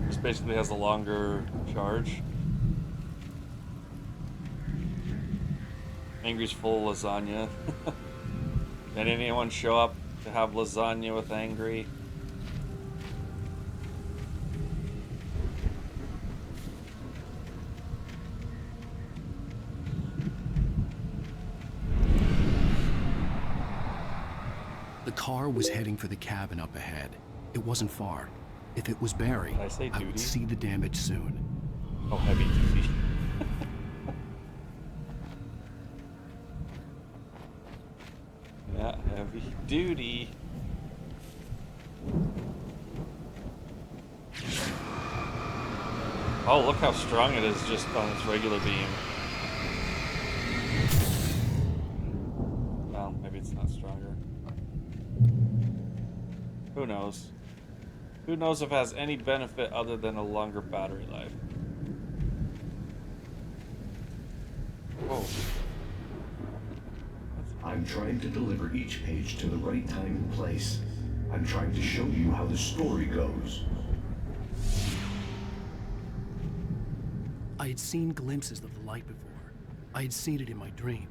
This basically has a longer charge. Angry's full lasagna. Did anyone show up to have lasagna with Angry? The car was heading for the cabin up ahead. It wasn't far. If it was Barry, I would see the damage soon. Oh, heavy duty. Yeah, heavy duty. Oh, look how strong it is just on its regular beam. Well, maybe it's not stronger. Who knows? Who knows if it has any benefit other than a longer battery life? Whoa. I'm trying to deliver each page to the right time and place. I'm trying to show you how the story goes. I had seen glimpses of the light before. I had seen it in my dream.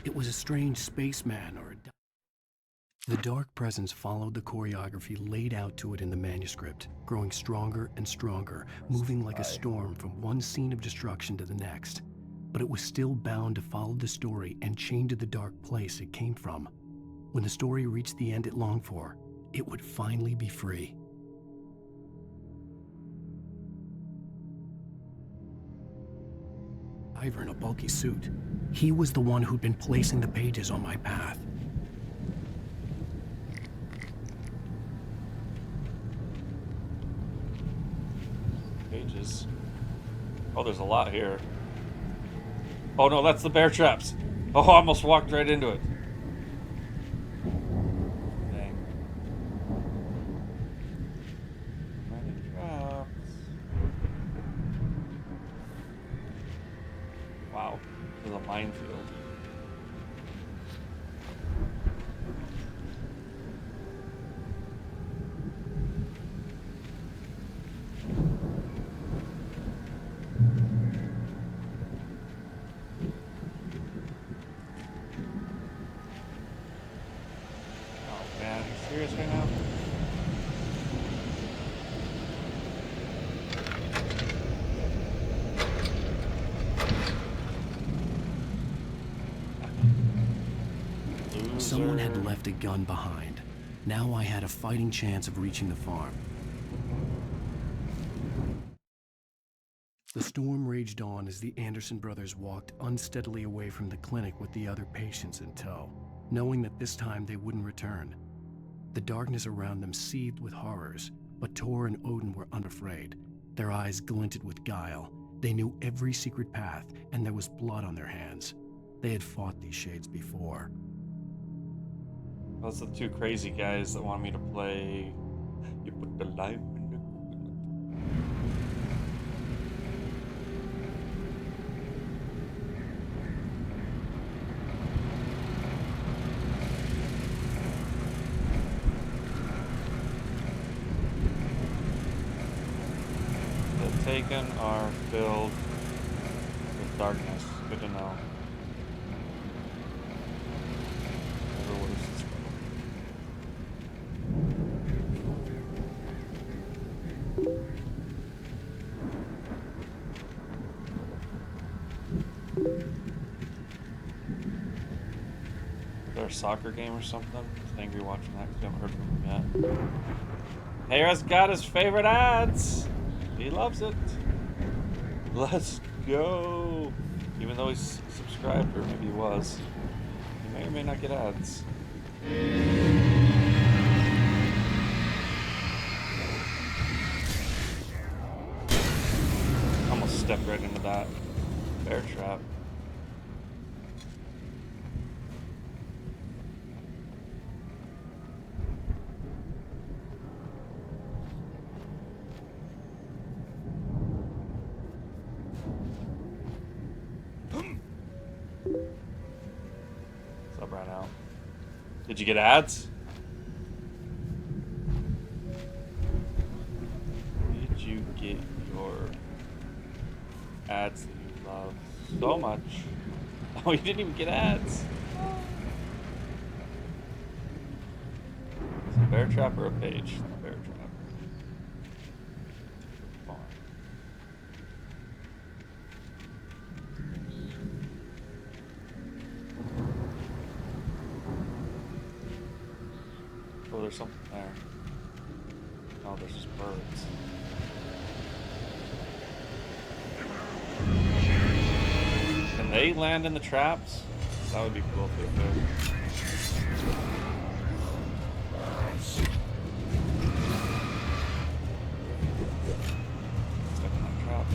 It was a strange spaceman or a... The dark presence followed the choreography laid out to it in the manuscript, growing stronger and stronger, moving like a storm from one scene of destruction to the next. But it was still bound to follow the story and chain to the dark place it came from. When the story reached the end it longed for, it would finally be free. Ivor in a bulky suit. He was the one who'd been placing the pages on my path. Pages. Oh, there's a lot here. Oh no, that's the bear traps. Oh, I almost walked right into it. Dang. Many traps. Wow, there's a minefield. Serious right now? Loser. Someone had left a gun behind. Now I had a fighting chance of reaching the farm. The storm raged on as the Anderson brothers walked unsteadily away from the clinic with the other patients in tow, knowing that this time they wouldn't return. The darkness around them seethed with horrors, but Tor and Odin were unafraid. Their eyes glinted with guile. They knew every secret path, and there was blood on their hands. They had fought these shades before. Those are the two crazy guys that want me to play. You put the lime in the coconut. Taken are filled with darkness. Good to know. Never would have suspected. Is there a soccer game or something? Is Angry watching that? 'Cause we haven't heard from him yet. Harris got his favorite ads. He loves it. Let's go. Even though he's subscribed, or maybe he was. He may or may not get ads. Almost stepped right into that bear trap. Did you get ads? Did you get your ads that you love so much? Oh, you didn't even get ads. Is it a bear trap or a page? A bear trap. Oh, there's something there. Oh, there's just birds. Can they land in the traps? That would be cool if they could. Stuck in that trap.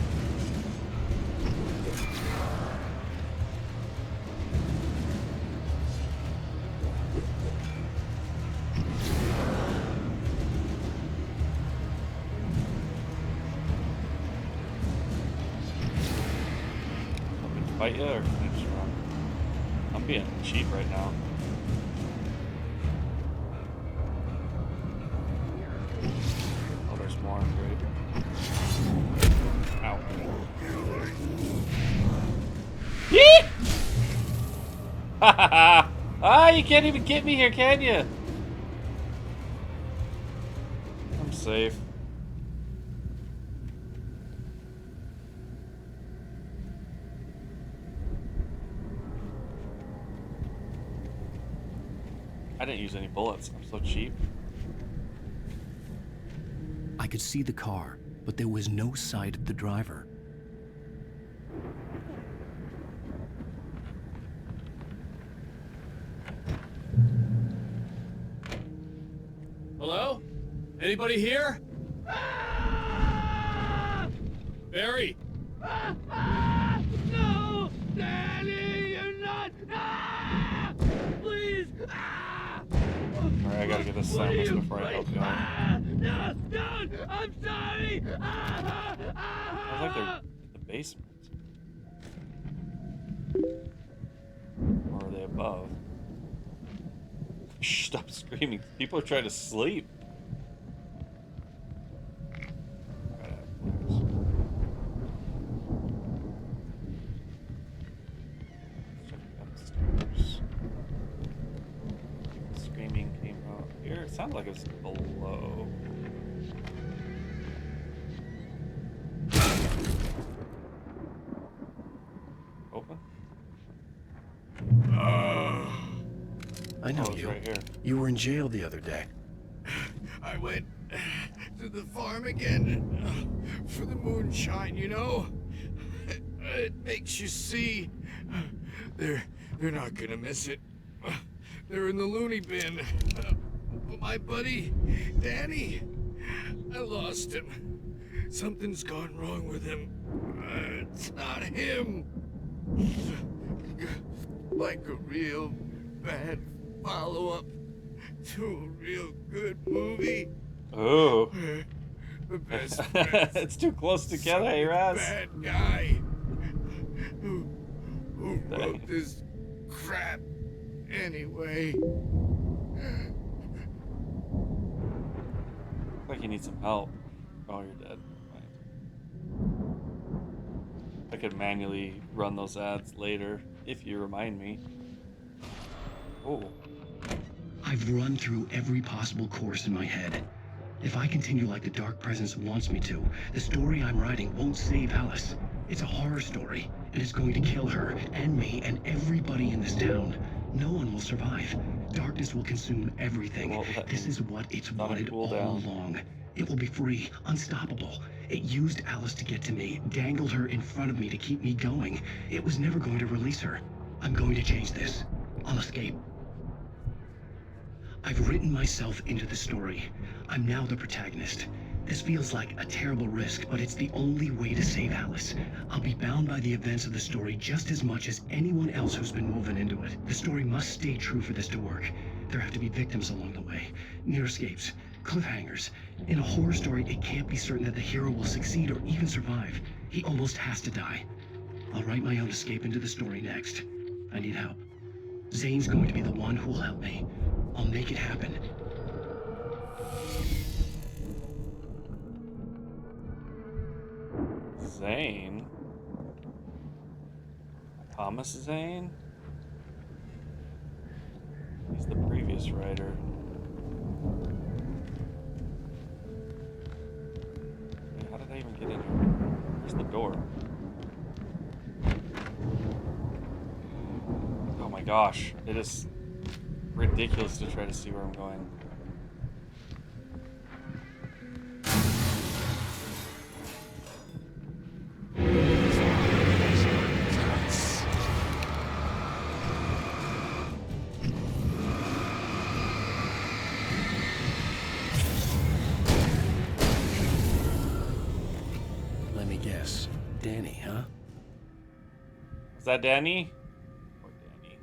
Fight you, or can I just run? I'm being cheap right now. Ah, you can't even get me here, can you? I'm safe. I didn't use any bullets. I'm so cheap. I could see the car, but there was no sight of the driver. Hello? Anybody here? Barry! No! Danny, you're not! Please! Alright, I gotta get this sandwich before I help you out. No, don't! I'm sorry! Sounds like they're in the basement. Or are they above? Shh, stop screaming. People are trying to sleep. Screaming came out here. It sounded like it was below. Open? I know it's you. right here. You were in jail the other day. I went to the farm again for the moonshine, you know? It makes you see. They're not gonna miss it. They're in the loony bin. But my buddy, Danny, I lost him. Something's gone wrong with him. It's not him. Like a real bad follow-up to a real good movie. Oh. The best friends. It's too close together, hey Raz. Bad guy who wrote this crap anyway. Like you need some help. Oh, you're dead. Fine. I could manually run those ads later if you remind me. Oh. I've run through every possible course in my head. If I continue like the Dark Presence wants me to, the story I'm writing won't save Alice. It's a horror story, and it's going to kill her, and me, and everybody in this town. No one will survive. Darkness will consume everything. This is what it's wanted all along. It will be free, unstoppable. It used Alice to get to me, dangled her in front of me to keep me going. It was never going to release her. I'm going to change this. I'll escape. I've written myself into the story. I'm now the protagonist. This feels like a terrible risk, but it's the only way to save Alice. I'll be bound by the events of the story just as much as anyone else who's been woven into it. The story must stay true for this to work. There have to be victims along the way, near escapes, cliffhangers. In a horror story, it can't be certain that the hero will succeed or even survive. He almost has to die. I'll write my own escape into the story next. I need help. Zane's going to be the one who will help me. I'll make it happen. Zane? Thomas Zane? He's the previous writer. Wait, how did I even get in here? Where's the door? Oh my gosh, it is ridiculous to try to see where I'm going. Let me guess. Danny, huh? Is that Danny? Or Danny?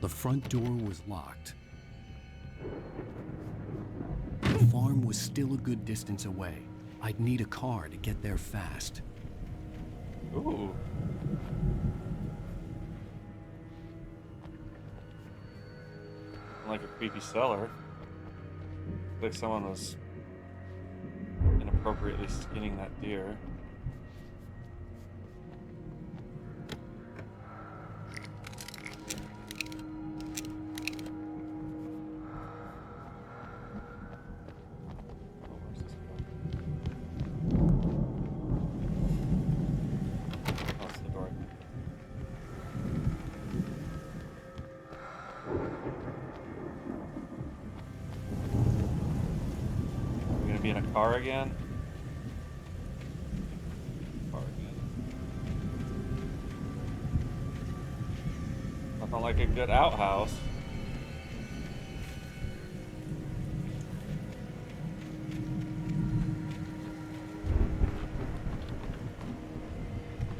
The front door was locked. The farm was still a good distance away. I'd need a car to get there fast. Ooh. like a creepy cellar. Like someone was inappropriately skinning that deer. Car again? Car again. Nothing like a good outhouse.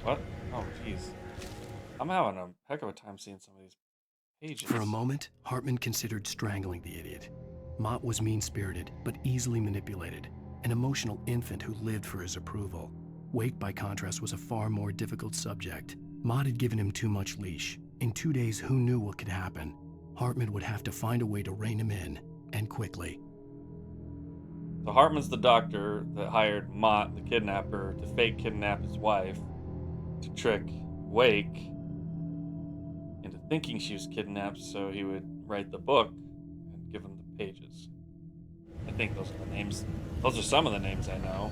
What? Oh, jeez. I'm having a heck of a time seeing some of these pages. For a moment, Hartman considered strangling the idiot. Mott was mean-spirited, but easily manipulated. An emotional infant who lived for his approval. Wake, by contrast, was a far more difficult subject. Mott had given him too much leash. In 2 days, who knew what could happen? Hartman would have to find a way to rein him in, and quickly. So Hartman's the doctor that hired Mott, the kidnapper, to fake kidnap his wife, to trick Wake into thinking she was kidnapped so he would write the book and give him the pages. I think those are the names. Those are some of the names I know.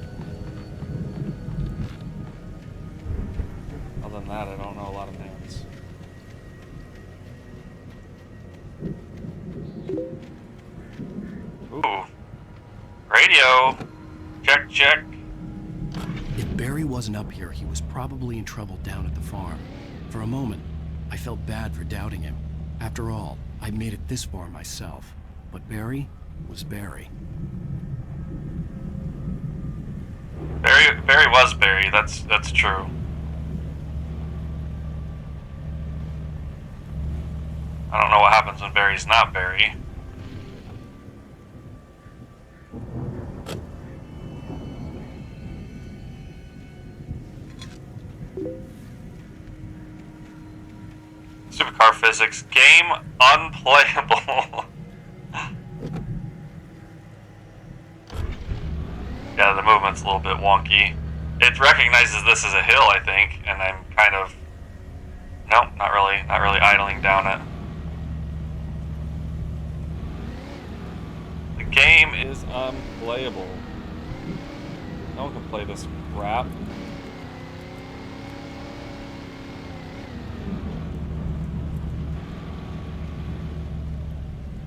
Other than that, I don't know a lot of names. Ooh. Radio. Check, check. If Barry wasn't up here, he was probably in trouble down at the farm. For a moment, I felt bad for doubting him. After all, I'd made it this far myself. But Barry was Barry. Barry was Barry, that's true. I don't know what happens when Barry's not Barry. Supercar physics. Game unplayable. Yeah, the movement's a little bit wonky. It recognizes this as a hill, I think, and I'm kind of... Nope, not really idling down it. The game is unplayable. No one can play this crap.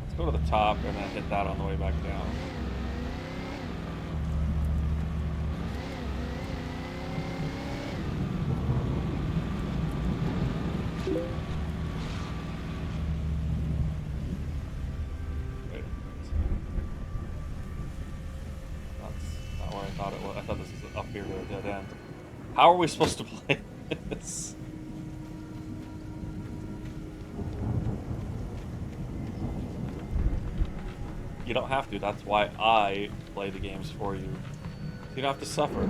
Let's go to the top and then hit that on the way back down. I thought this was up here to a dead end. How are we supposed to play this? You don't have to. That's why I play the games for you. You don't have to suffer.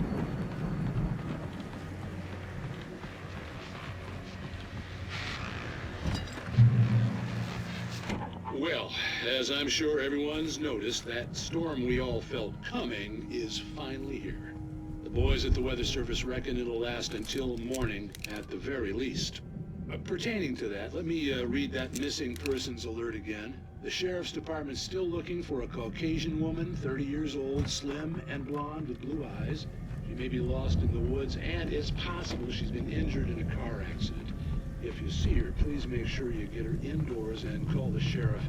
Well, as I'm sure everyone's noticed, that storm we all felt coming is finally here. The boys at the Weather Service reckon it'll last until morning at the very least. Pertaining to that, let me read that missing persons alert again. The Sheriff's Department's still looking for a Caucasian woman, 30 years old, slim and blonde with blue eyes. She may be lost in the woods, and it's possible she's been injured in a car accident. If you see her, please make sure you get her indoors and call the sheriff.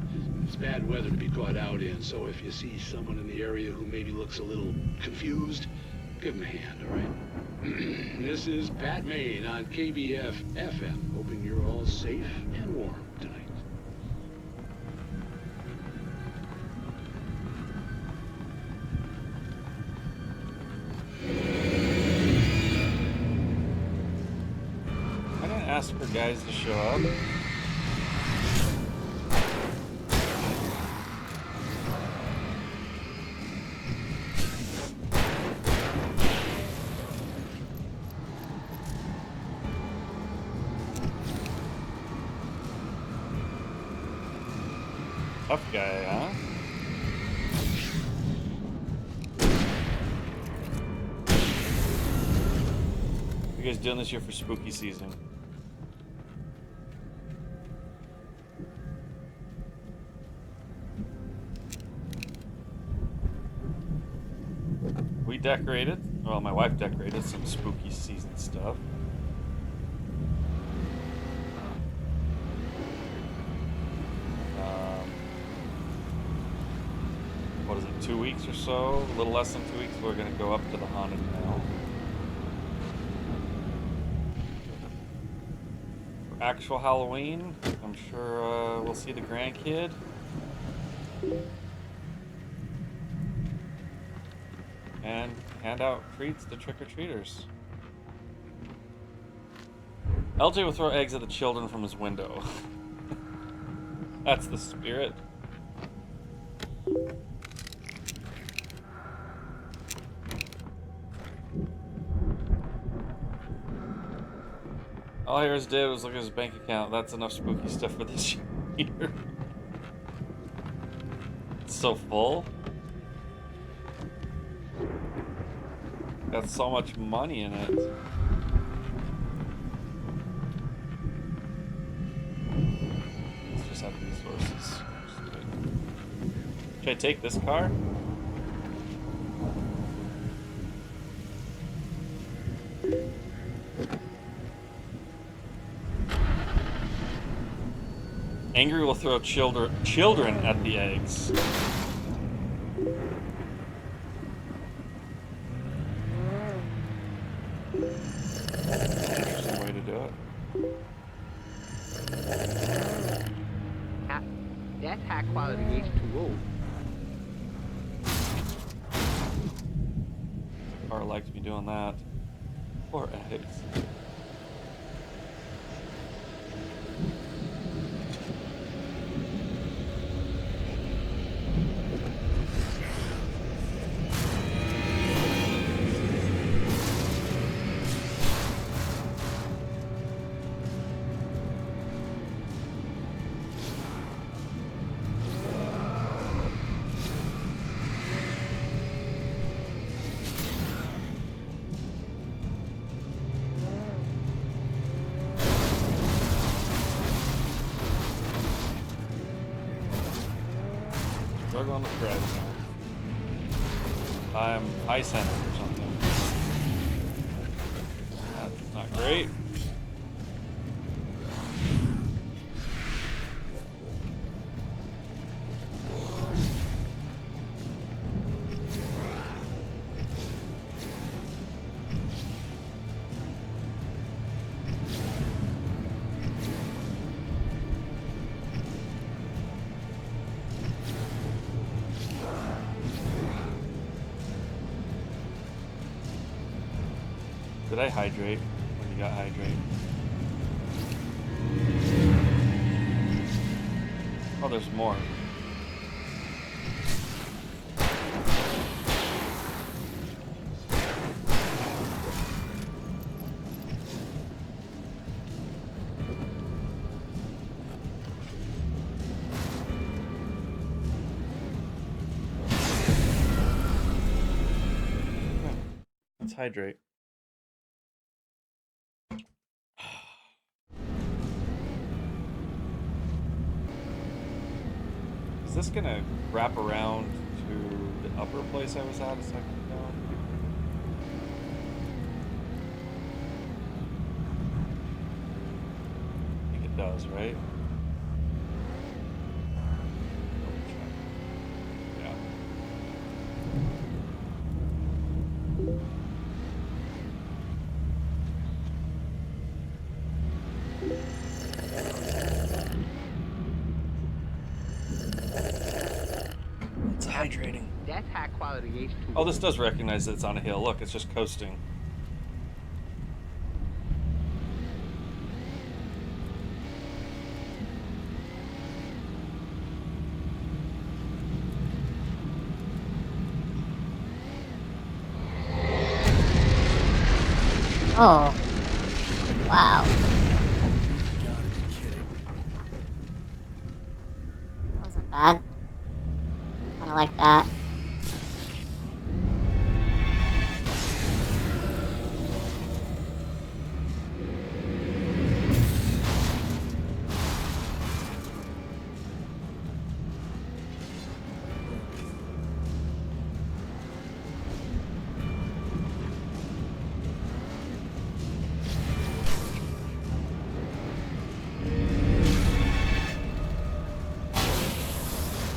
It's bad weather to be caught out in, so if you see someone in the area who maybe looks a little confused, give him a hand, all right? This is Pat Maine on KBF FM, hoping you're all safe and warm tonight. Ask for guys to show up. Tough guy, huh? What are you guys doing this year for spooky season? We decorated. Well, my wife decorated some spooky season stuff. What is it, 2 weeks or so? A little less than 2 weeks, we're gonna go up to the Haunted Mill. For actual Halloween, I'm sure we'll see the grandkid. And hand out treats to trick-or-treaters. LJ will throw eggs at the children from his window. That's the spirit. All Harris did was look at his bank account. That's enough spooky stuff for this year. It's so full. Got so much money in it. Let's just have resources. Should I take this car? Angry will throw children at the eggs. Interesting way to do it. That's high quality H2O. The car likes me doing that. Poor eggs. On the thread. I'm high-centered or something. That's not great. Did I hydrate when you got hydrate? Oh, there's more. Let's hydrate. Is this gonna wrap around to the upper place I was at a second ago? I think it does, right? Yeah. It's hydrating. That's high quality H2O. Oh, this does recognize that it's on a hill. Look, it's just coasting. Oh. Wow. Wasn't bad. Kind of like that.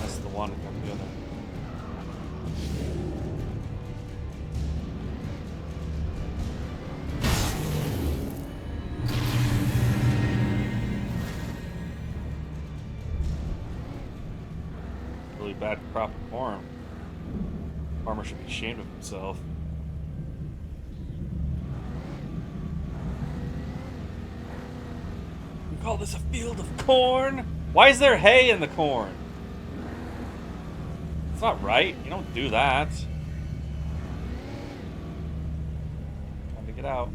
That's the one to come together. Really bad crop of corn. Farmer should be ashamed of himself. You call this a field of corn? Why is there hay in the corn? It's not right. You don't do that. Time to get out.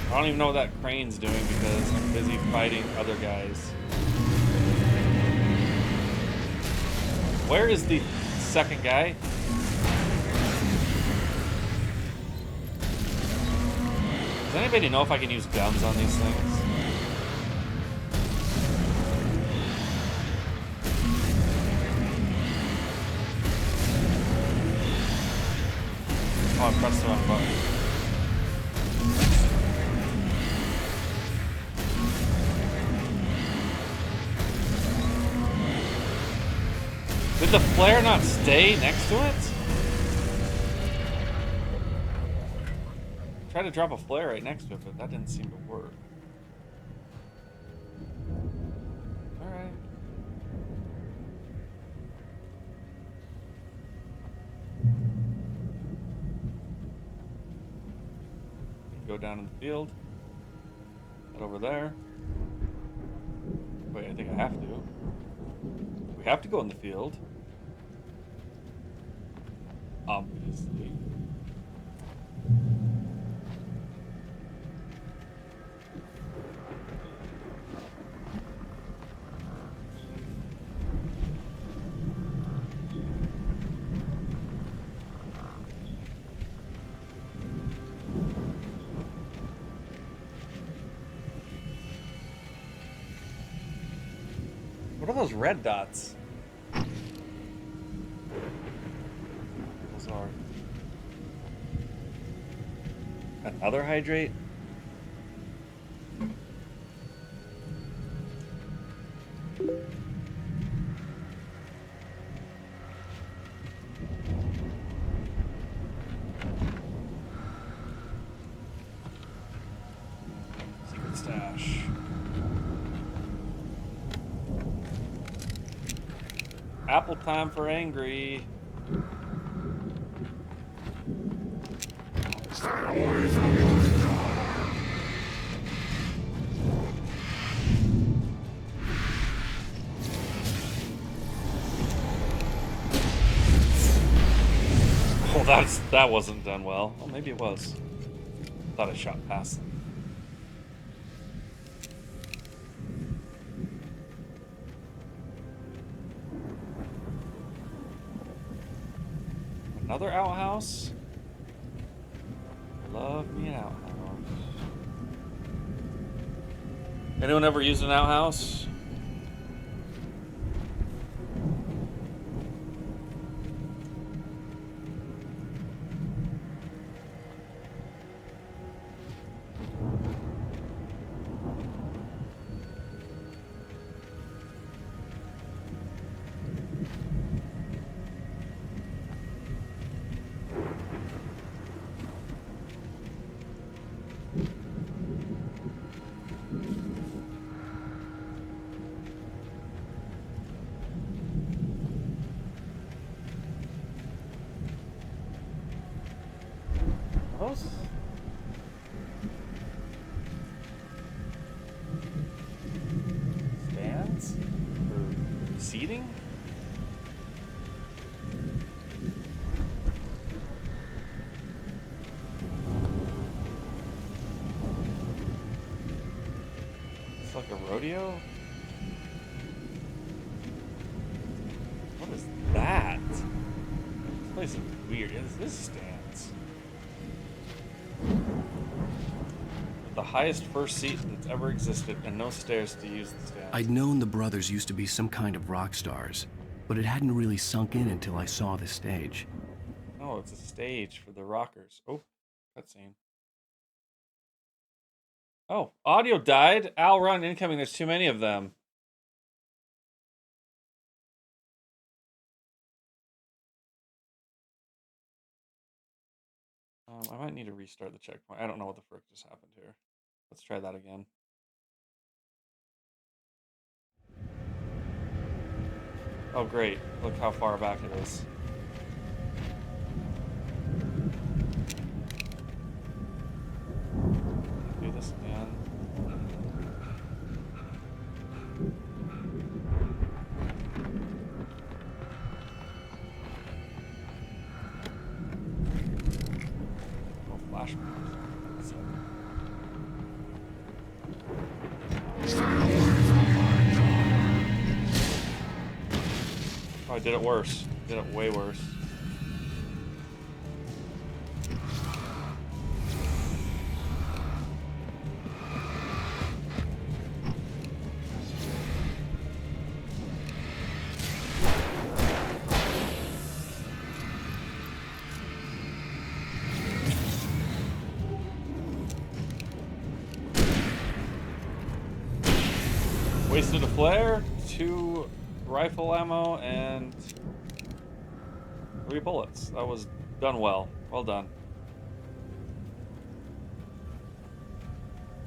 I don't even know what that crane's doing because I'm busy fighting other guys. Where is the second guy? Does anybody know if I can use guns on these things? Oh, I pressed the wrong button. Did the flare not stay next to it? Tried to drop a flare right next to it, but that didn't seem to work. Alright. Go down in the field. Head over there. Wait, I think I have to. We have to go in the field. Obviously. What are those red dots? Those are another hydrate? Secret stash. Apple time for angry. Stay away from your Oh, that wasn't done well. Well, maybe it was. Thought I shot past them. Another outhouse? Love me an outhouse. Anyone ever used an outhouse? seating? It's like a rodeo? What is that? This place is weird. This stands. The highest first seat that's ever existed and no stairs to use the stand. I'd known the brothers used to be some kind of rock stars, but it hadn't really sunk in until I saw the stage. Oh, it's a stage for the rockers. Oh, cutscene. Oh, audio died. Al, run, incoming. There's too many of them. I might need to restart the checkpoint. I don't know what the frick just happened here. Let's try that again. Oh, great. Look how far back it is. Do this again. Oh, flash. Oh, I did it worse. Did it way worse. Wasted a flare, 2 rifle ammo, and 3 bullets. That was done well. Well done.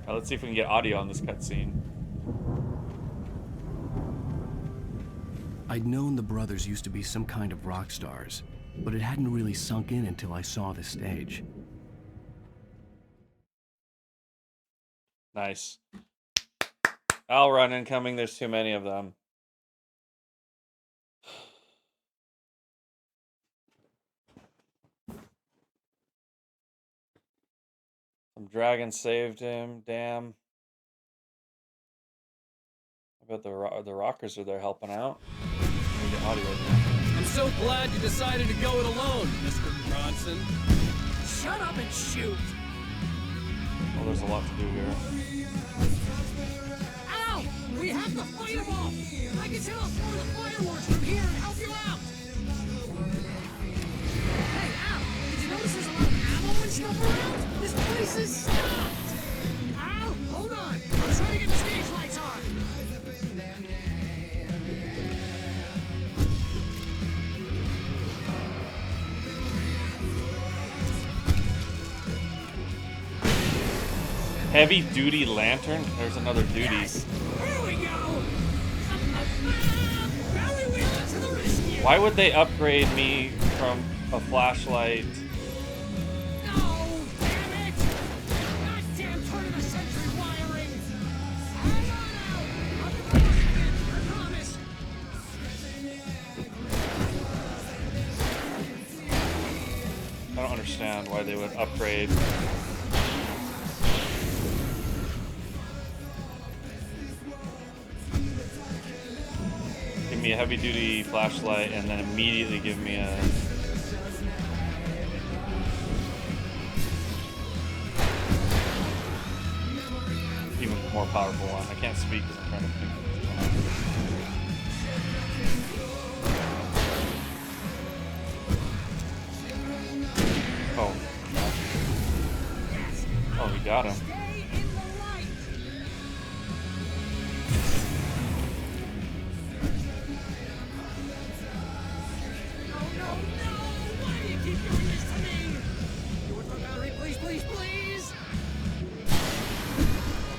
Now let's see if we can get audio on this cutscene. I'd known the brothers used to be some kind of rock stars, but it hadn't really sunk in until I saw the stage. Nice. I'll run incoming. There's too many of them. Some dragon saved him. Damn. I bet the rockers are there helping out. Let me get audio again. I'm so glad you decided to go it alone, Mr. Bronson. Shut up and shoot! Well, there's a lot to do here. Ow! We have to fight them off! I can set off one of the fireworks from here and help you out! Hey, Al! Did you notice there's a lot of ammo and stuff around? This place is stopped! Al, hold on! I'm trying to get the stage lights on! Heavy duty lantern? There's another duty. Yes. Here we go! Barry Wheeler to the rescue! Why would they upgrade me from a flashlight? No! Damn it! Goddamn turn-of-the-century wiring! Hang on out! I'll be back again, I promise! I don't understand why they would upgrade. Give me a heavy duty flashlight and then immediately give me a even more powerful one. I can't speak because I'm trying to think. Oh. Oh, we got him.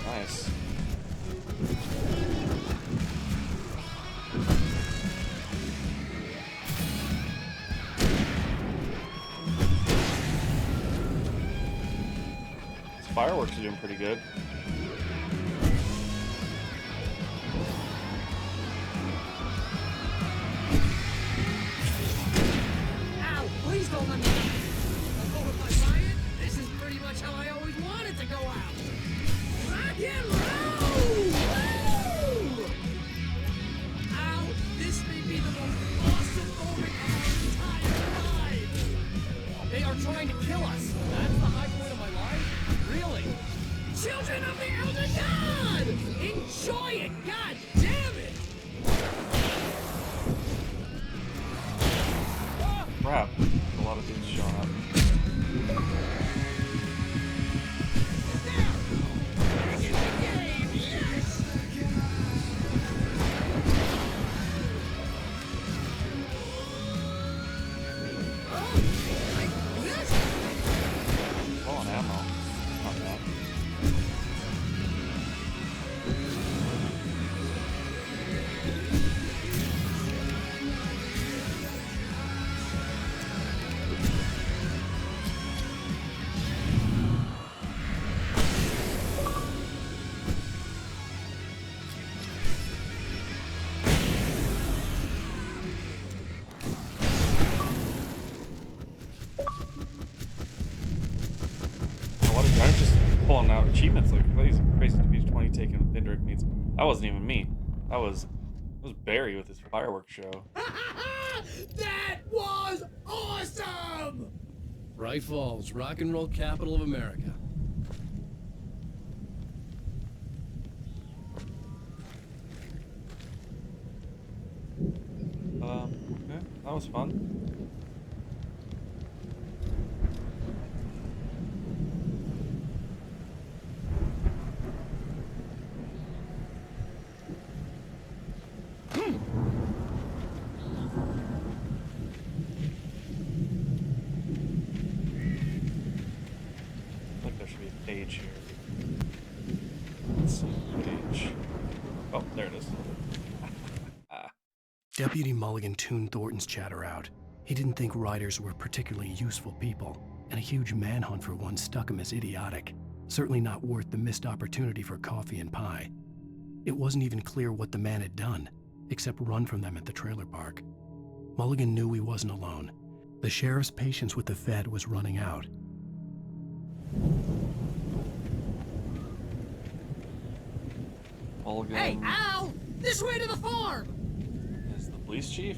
Nice. These fireworks are doing pretty good. don't let me down. Although if I buy it, this is pretty much how I always wanted to go out. Rock and roll! Woo! Ow, this may be the most awesome moment of our entire lives. They are trying to kill us. That's the high point of my life? Really? Children of the Elder God! Enjoy it! God damn it! Crap. A lot of dudes showing up. Oh, and ammo. Not bad. I'm just pulling out achievements like crazy. Crazy to be 20 taken with Indrik means. That wasn't even me. That was Barry with his fireworks show. That was awesome! Bright Falls, rock and roll capital of America. Yeah, that was fun. I think there should be a page here. Let's see, page. Oh, there it is. Deputy Mulligan tuned Thornton's chatter out. He didn't think riders were particularly useful people, and a huge manhunt for one struck him as idiotic. Certainly not worth the missed opportunity for coffee and pie. It wasn't even clear what the man had done, except run from them at the trailer park. Mulligan knew he wasn't alone. The sheriff's patience with the Fed was running out. Mulligan. Hey, Al! This way to the farm! Is the police chief?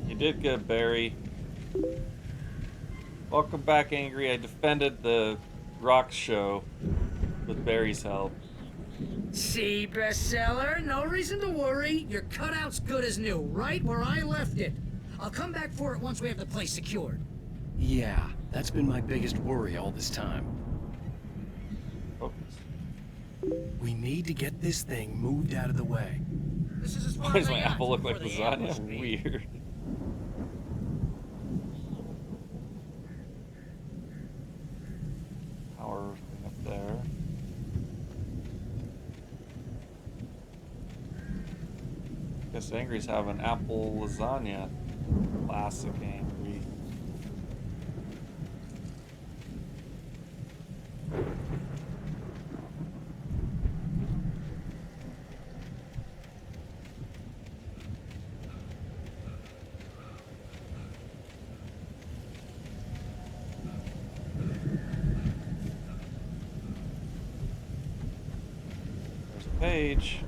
You did good, Barry. Welcome back, Angry. I defended the rock show with Barry's help. See, bestseller? No reason to worry. Your cutout's good as new, right where I left it. I'll come back for it once we have the place secured. Yeah, that's been my biggest worry all this time. Focus. We need to get this thing moved out of the way. This is as far Why as does I my got apple look like before the ambush lasagna? me. Weird. Power thing up there. Guess Angry's having apple lasagna. Classic Angry. There's a page.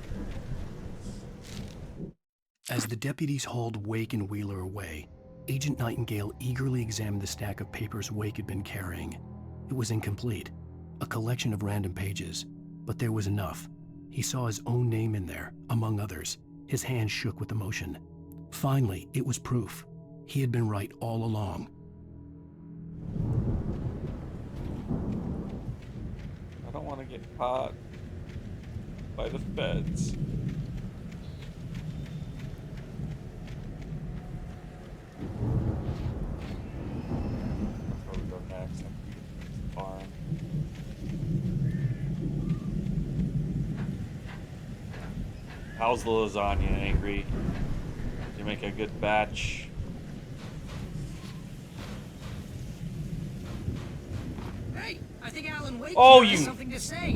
As the deputies hauled Wake and Wheeler away, Agent Nightingale eagerly examined the stack of papers Wake had been carrying. It was incomplete, a collection of random pages, but there was enough. He saw his own name in there, among others. His hand shook with emotion. Finally, it was proof. He had been right all along. I don't want to get caught by the feds. Where we go next? Farm. How's the lasagna, Angry? You make a good batch. Hey, I think Alan Wake Oh, has you- something to say.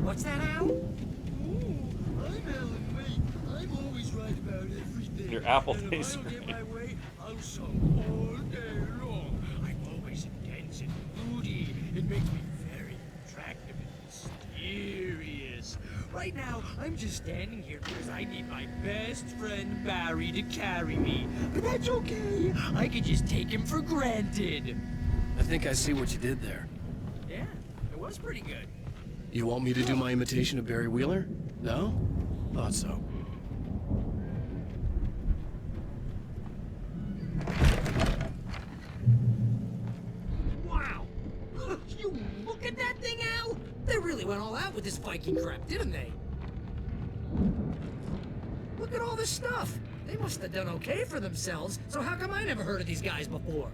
What's that, Al? I'm Alan Wake. I'm always right about everything. Your apple And tastes if I don't get great. my way, I'll song all day long. I'm always intense and moody. It makes me very attractive and mysterious. Right now, I'm just standing here because I need my best friend Barry to carry me. But that's okay. I can just take him for granted. I think I see what you did there. Yeah, it was pretty good. You want me to do my imitation of Barry Wheeler? No? Thought so. Wow! You look at that thing, Al! They really went all out with this Viking crap, didn't they? Look at all this stuff. They must have done okay for themselves, so how come I never heard of these guys before?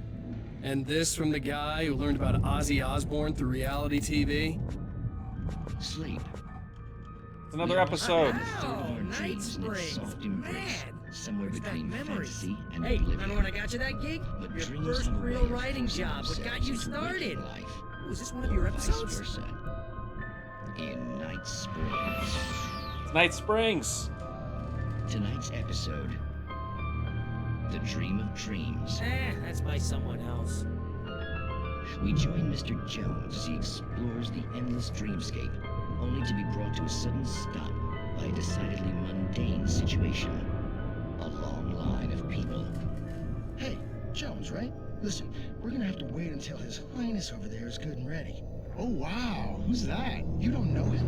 And this from the guy who learned about Ozzy Osbourne through reality TV? Sleep. It's another episode. Oh, Night Springs. Soft embrace, somewhere Where's that between memory? fantasy and Hey, oblivion. remember when I got you that gig? But Your dreams first have a way real of writing forcing job. What got you themselves into started? waking life. Ooh, is this one of your Vice episodes? versa. In Night Springs. It's Night Springs. Tonight's episode. The Dream of Dreams. That's by someone else. We join Mr. Jones as he explores the endless dreamscape, only to be brought to a sudden stop by a decidedly mundane situation. A long line of people. Hey, Jones, right? Listen, we're gonna have to wait until His Highness over there is good and ready. Oh, wow. Who's that? You don't know him?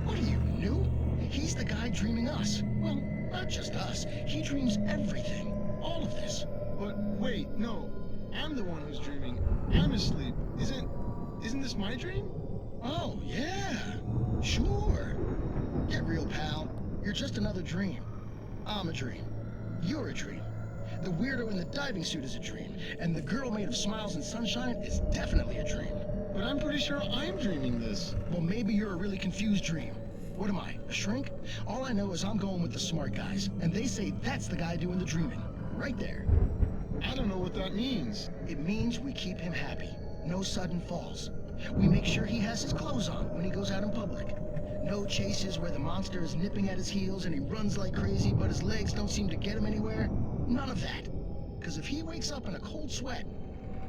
What are you, new? He's the guy dreaming us. Well, not just us. He dreams everything. All of this. But wait, no. I'm the one who's dreaming. I'm asleep. Isn't this my dream? Oh, yeah. Sure. Get real, pal. You're just another dream. I'm a dream. You're a dream. The weirdo in the diving suit is a dream. And the girl made of smiles and sunshine is definitely a dream. But I'm pretty sure I'm dreaming this. Well, maybe you're a really confused dream. What am I, a shrink? All I know is I'm going with the smart guys. And they say that's the guy doing the dreaming. Right there. I don't know what that means. It means we keep him happy. No sudden falls. We make sure he has his clothes on when he goes out in public. No chases where the monster is nipping at his heels and he runs like crazy, but his legs don't seem to get him anywhere. None of that. Because if he wakes up in a cold sweat...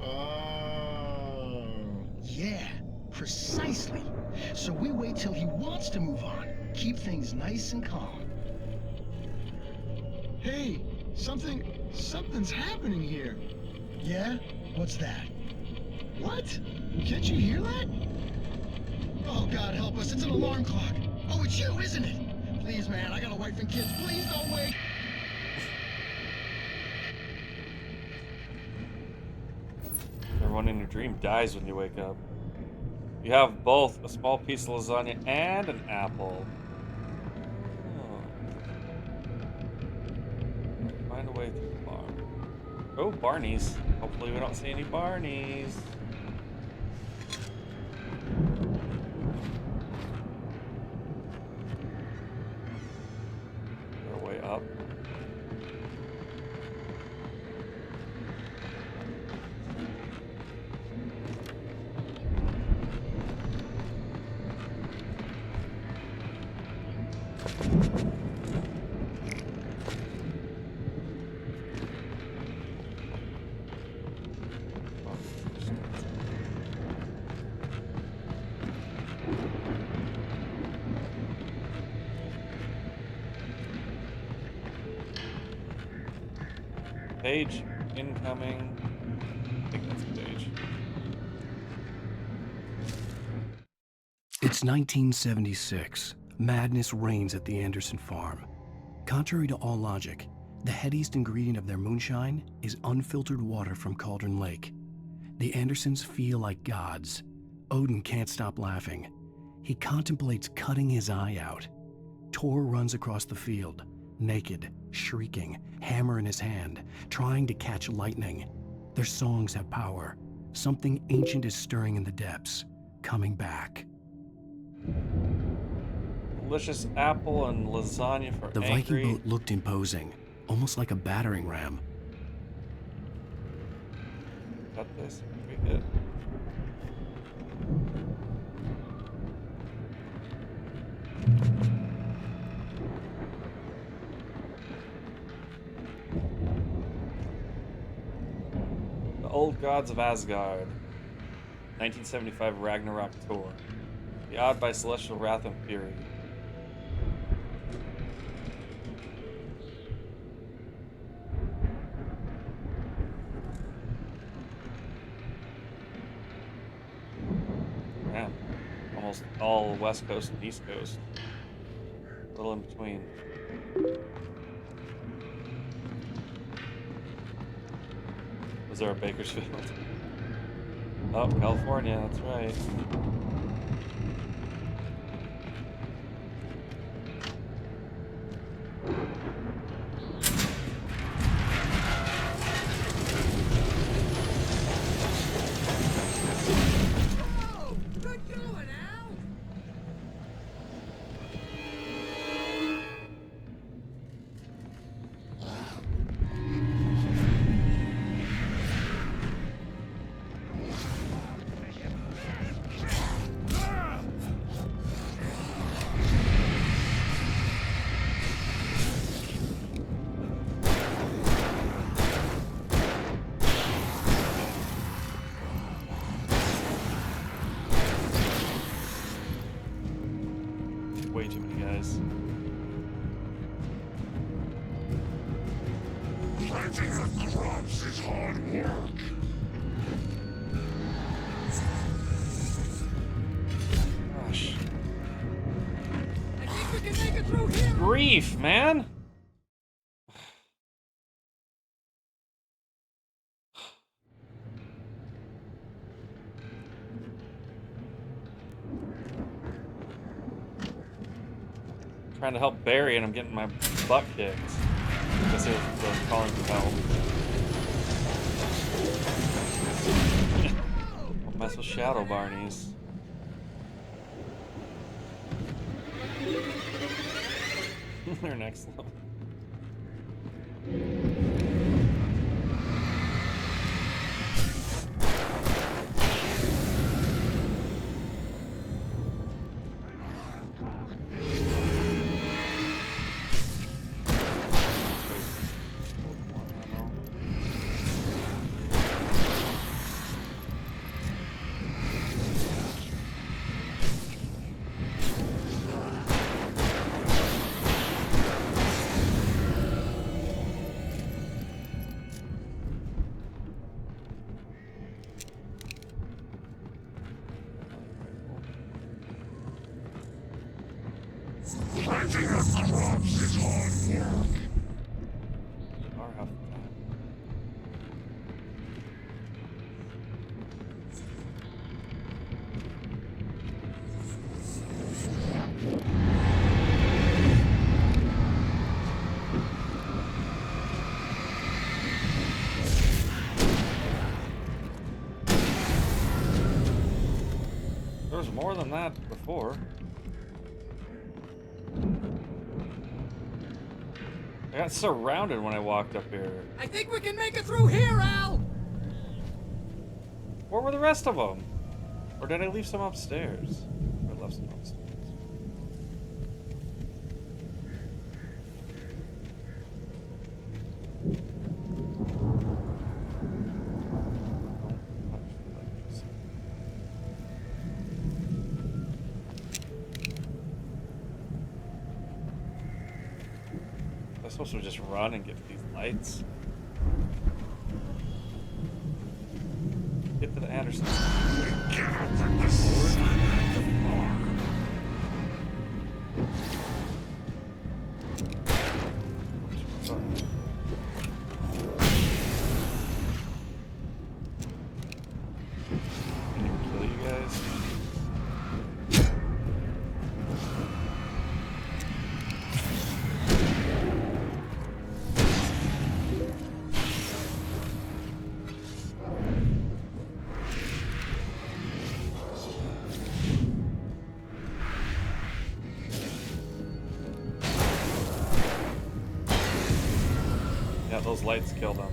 Oh. Yeah, precisely. So we wait till he wants to move on. Keep things nice and calm. Hey, something's happening here. Yeah? What's that? What? Can't you hear that? Oh, God help us, it's an alarm clock. Oh, it's you, isn't it? Please, man, I got a wife and kids. Please don't wait. Everyone in your dream dies when you wake up. You have both a small piece of lasagna and an apple. Oh. Find a way through the barn. Oh, Barneys. Hopefully we don't see any Barneys. Our way up. Page incoming. I think that's the page. It's 1976. Madness reigns at the Anderson farm. Contrary to all logic, the headiest ingredient of their moonshine is unfiltered water from Cauldron Lake. The Andersons feel like gods. Odin can't stop laughing. He contemplates cutting his eye out. Tor runs across the field, naked, shrieking, hammer in his hand, trying to catch lightning. Their songs have power. Something ancient is stirring in the depths, coming back. delicious apple and lasagna for The angry. Viking boat looked imposing, almost like a battering ram. Got this. Pretty good. The Old Gods of Asgard. 1975 Ragnarok Tour. The Odd by Celestial Wrath and Fury. Man, almost all West Coast and East Coast. A little in between. Was there a Bakersfield? Oh, California, that's right. Way too many guys. Planting the crops is hard work. Gosh. I think we can make it through here. Grief, man! Trying to help Barry and I'm getting my butt kicked. I guess it was calling for help. Don't mess with Shadow Barneys. They're next level. Planting the crops is hard work. Are half the time. There was more than that before. I got surrounded when I walked up here. I think we can make it through here, Al. Where were the rest of them? Or did I leave some upstairs? I left some upstairs. I'm supposed to just run and get to these lights. Get to the Andersons. Kill you guys. Yeah, those lights kill them.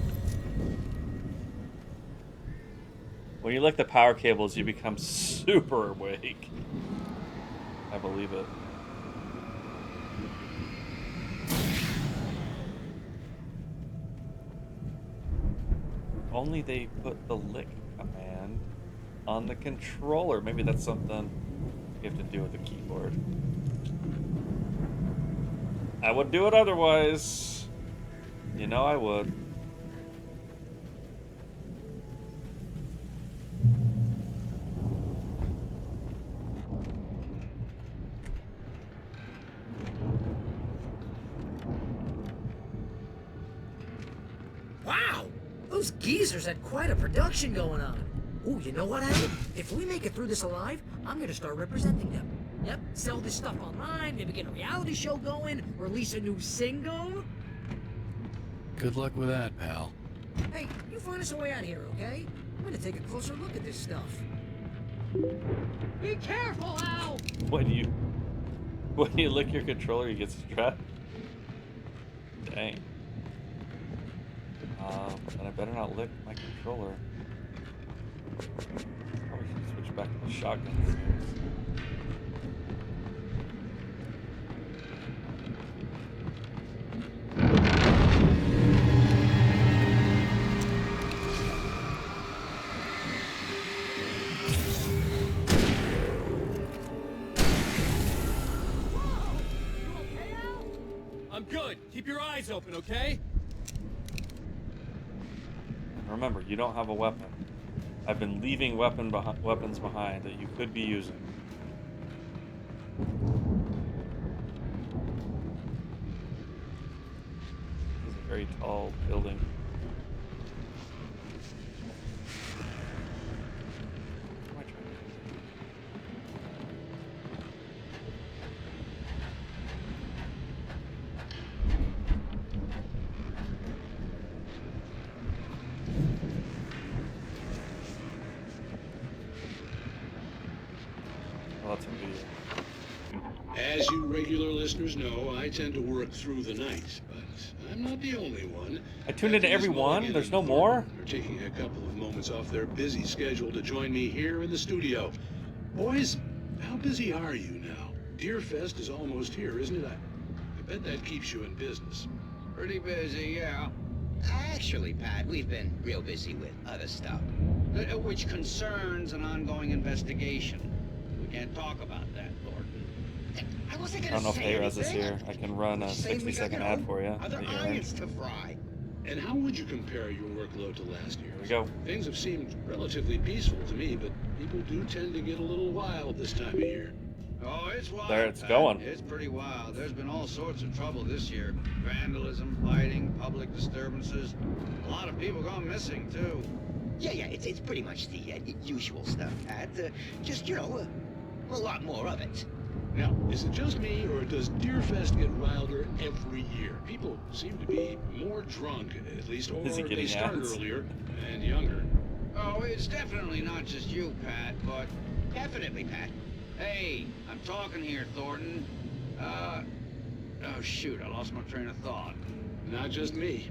When you lick the power cables, you become super awake. I believe it. Only they put the lick command on the controller. Maybe that's something you have to do with the keyboard. I would do it otherwise. You know I would. Wow! Those geezers had quite a production going on. Ooh, you know what, Al? If we make it through this alive, I'm gonna start representing them. Yep, sell this stuff online, maybe get a reality show going, release a new single. Good luck with that, pal. Hey, you find us a way out of here, okay? I'm gonna take a closer look at this stuff. Be careful, Al! When you lick your controller, you get strapped. Dang. And I better not lick my controller. Probably should switch back to the shotgun. I'm good. Keep your eyes open, okay? Remember, you don't have a weapon. I've been leaving weapons behind that you could be using. This is a very tall building. What am I trying to do? As you regular listeners know, I tend to work through the night, but I'm not the only one. I tuned into every one? There's no more? They're taking a couple of moments off their busy schedule to join me here in the studio. Boys, how busy are you now? Deerfest is almost here, isn't it? I bet that keeps you in business. Pretty busy, yeah. Actually, Pat, we've been real busy with other stuff, which concerns an ongoing investigation. We can't talk about that, Thornton. I wasn't I gonna don't know if say Hey-Res is anything. here. I can run a Saying we got, 60-second ad for you. Other at your end. irons to fry. And how would you compare your workload to last year? Here we go. Things have seemed relatively peaceful to me, but people do tend to get a little wild this time of year. Oh, it's wild. There it's Pat. going. It's pretty wild. There's been all sorts of trouble this year. Vandalism, fighting, public disturbances. A lot of people gone missing, too. Yeah, it's pretty much the usual stuff, Pat. Just, you know, a lot more of it. Now, is it just me, or does Deerfest get wilder every year? People seem to be more drunk, at least, or Is he they getting start ads? earlier and younger. Oh, it's definitely not just you, Pat, but... Definitely, Pat. Hey, I'm talking here, Thornton. Oh, shoot, I lost my train of thought. Not just me.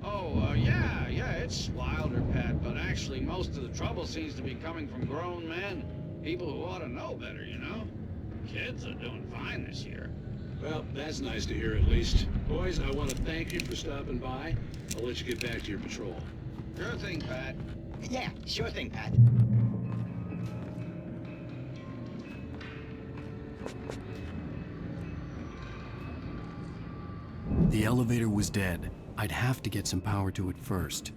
Oh, yeah, it's wilder, Pat, but actually most of the trouble seems to be coming from grown men. People who ought to know better, you know? Kids are doing fine this year. Well, that's nice to hear at least. Boys, I want to thank you for stopping by. I'll let you get back to your patrol. Sure thing, Pat. Yeah, sure thing, Pat. The elevator was dead. I'd have to get some power to it first.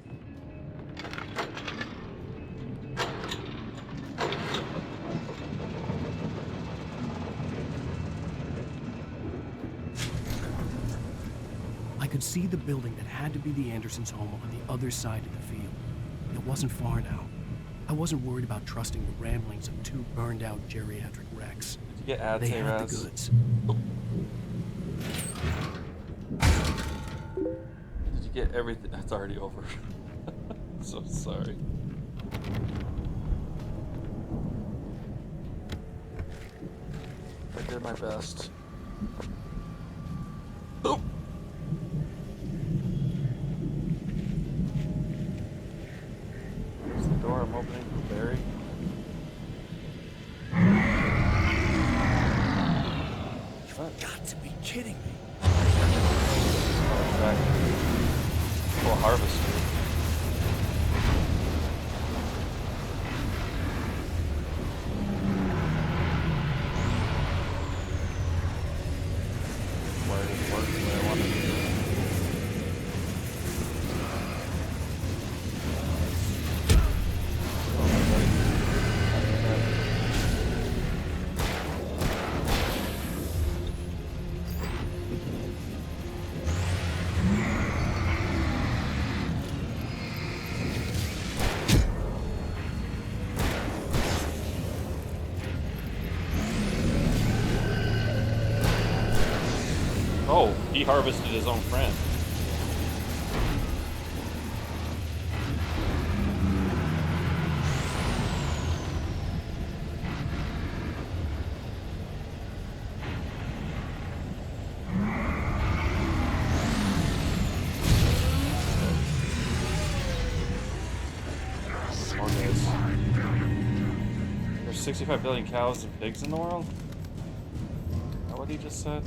I could see the building that had to be the Andersons' home on the other side of the field. It wasn't far now. I wasn't worried about trusting the ramblings of two burned-out geriatric wrecks. Did you get ads, They had the Hey-Res? goods. Did you get everything? That's already over. So sorry. I did my best. Oh. got to be kidding me. Full harvester. Where it works the way I want it to. Oh, he harvested his own friend. More guys. There's 65 billion cows and pigs in the world? Is that what he just said?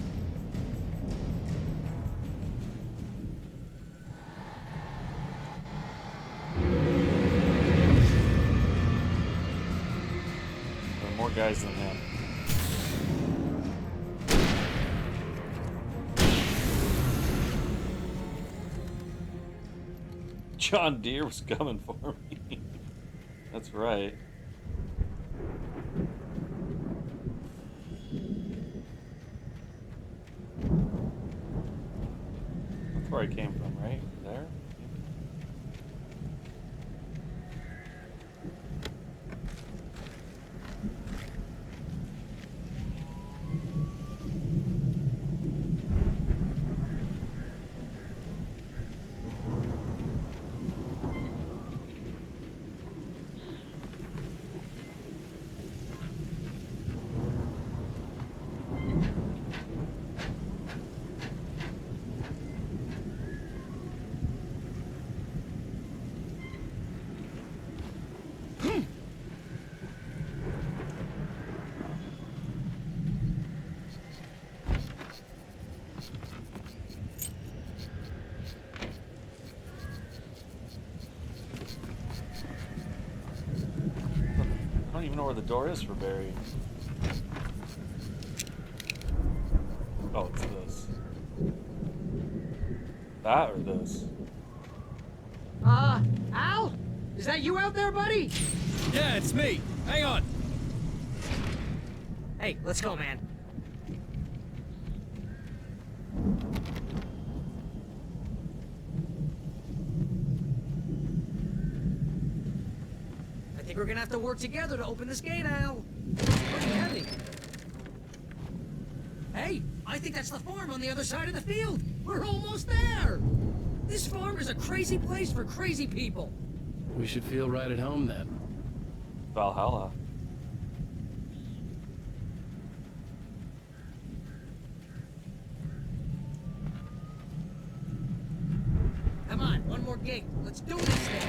There are more guys than him. John Deere was coming for me. That's right. That's where I came from, right? There? I don't even know where the door is for Barry. Oh, it's this. That or this? Al? Is that you out there, buddy? Yeah, it's me. Hang on. Hey, let's go, man. I think we're gonna have to work together to open this gate, Al. Where's he heading? Hey, I think that's the farm on the other side of the field. We're almost there. This farm is a crazy place for crazy people. We should feel right at home then. Valhalla. Come on, one more gate. Let's do this thing.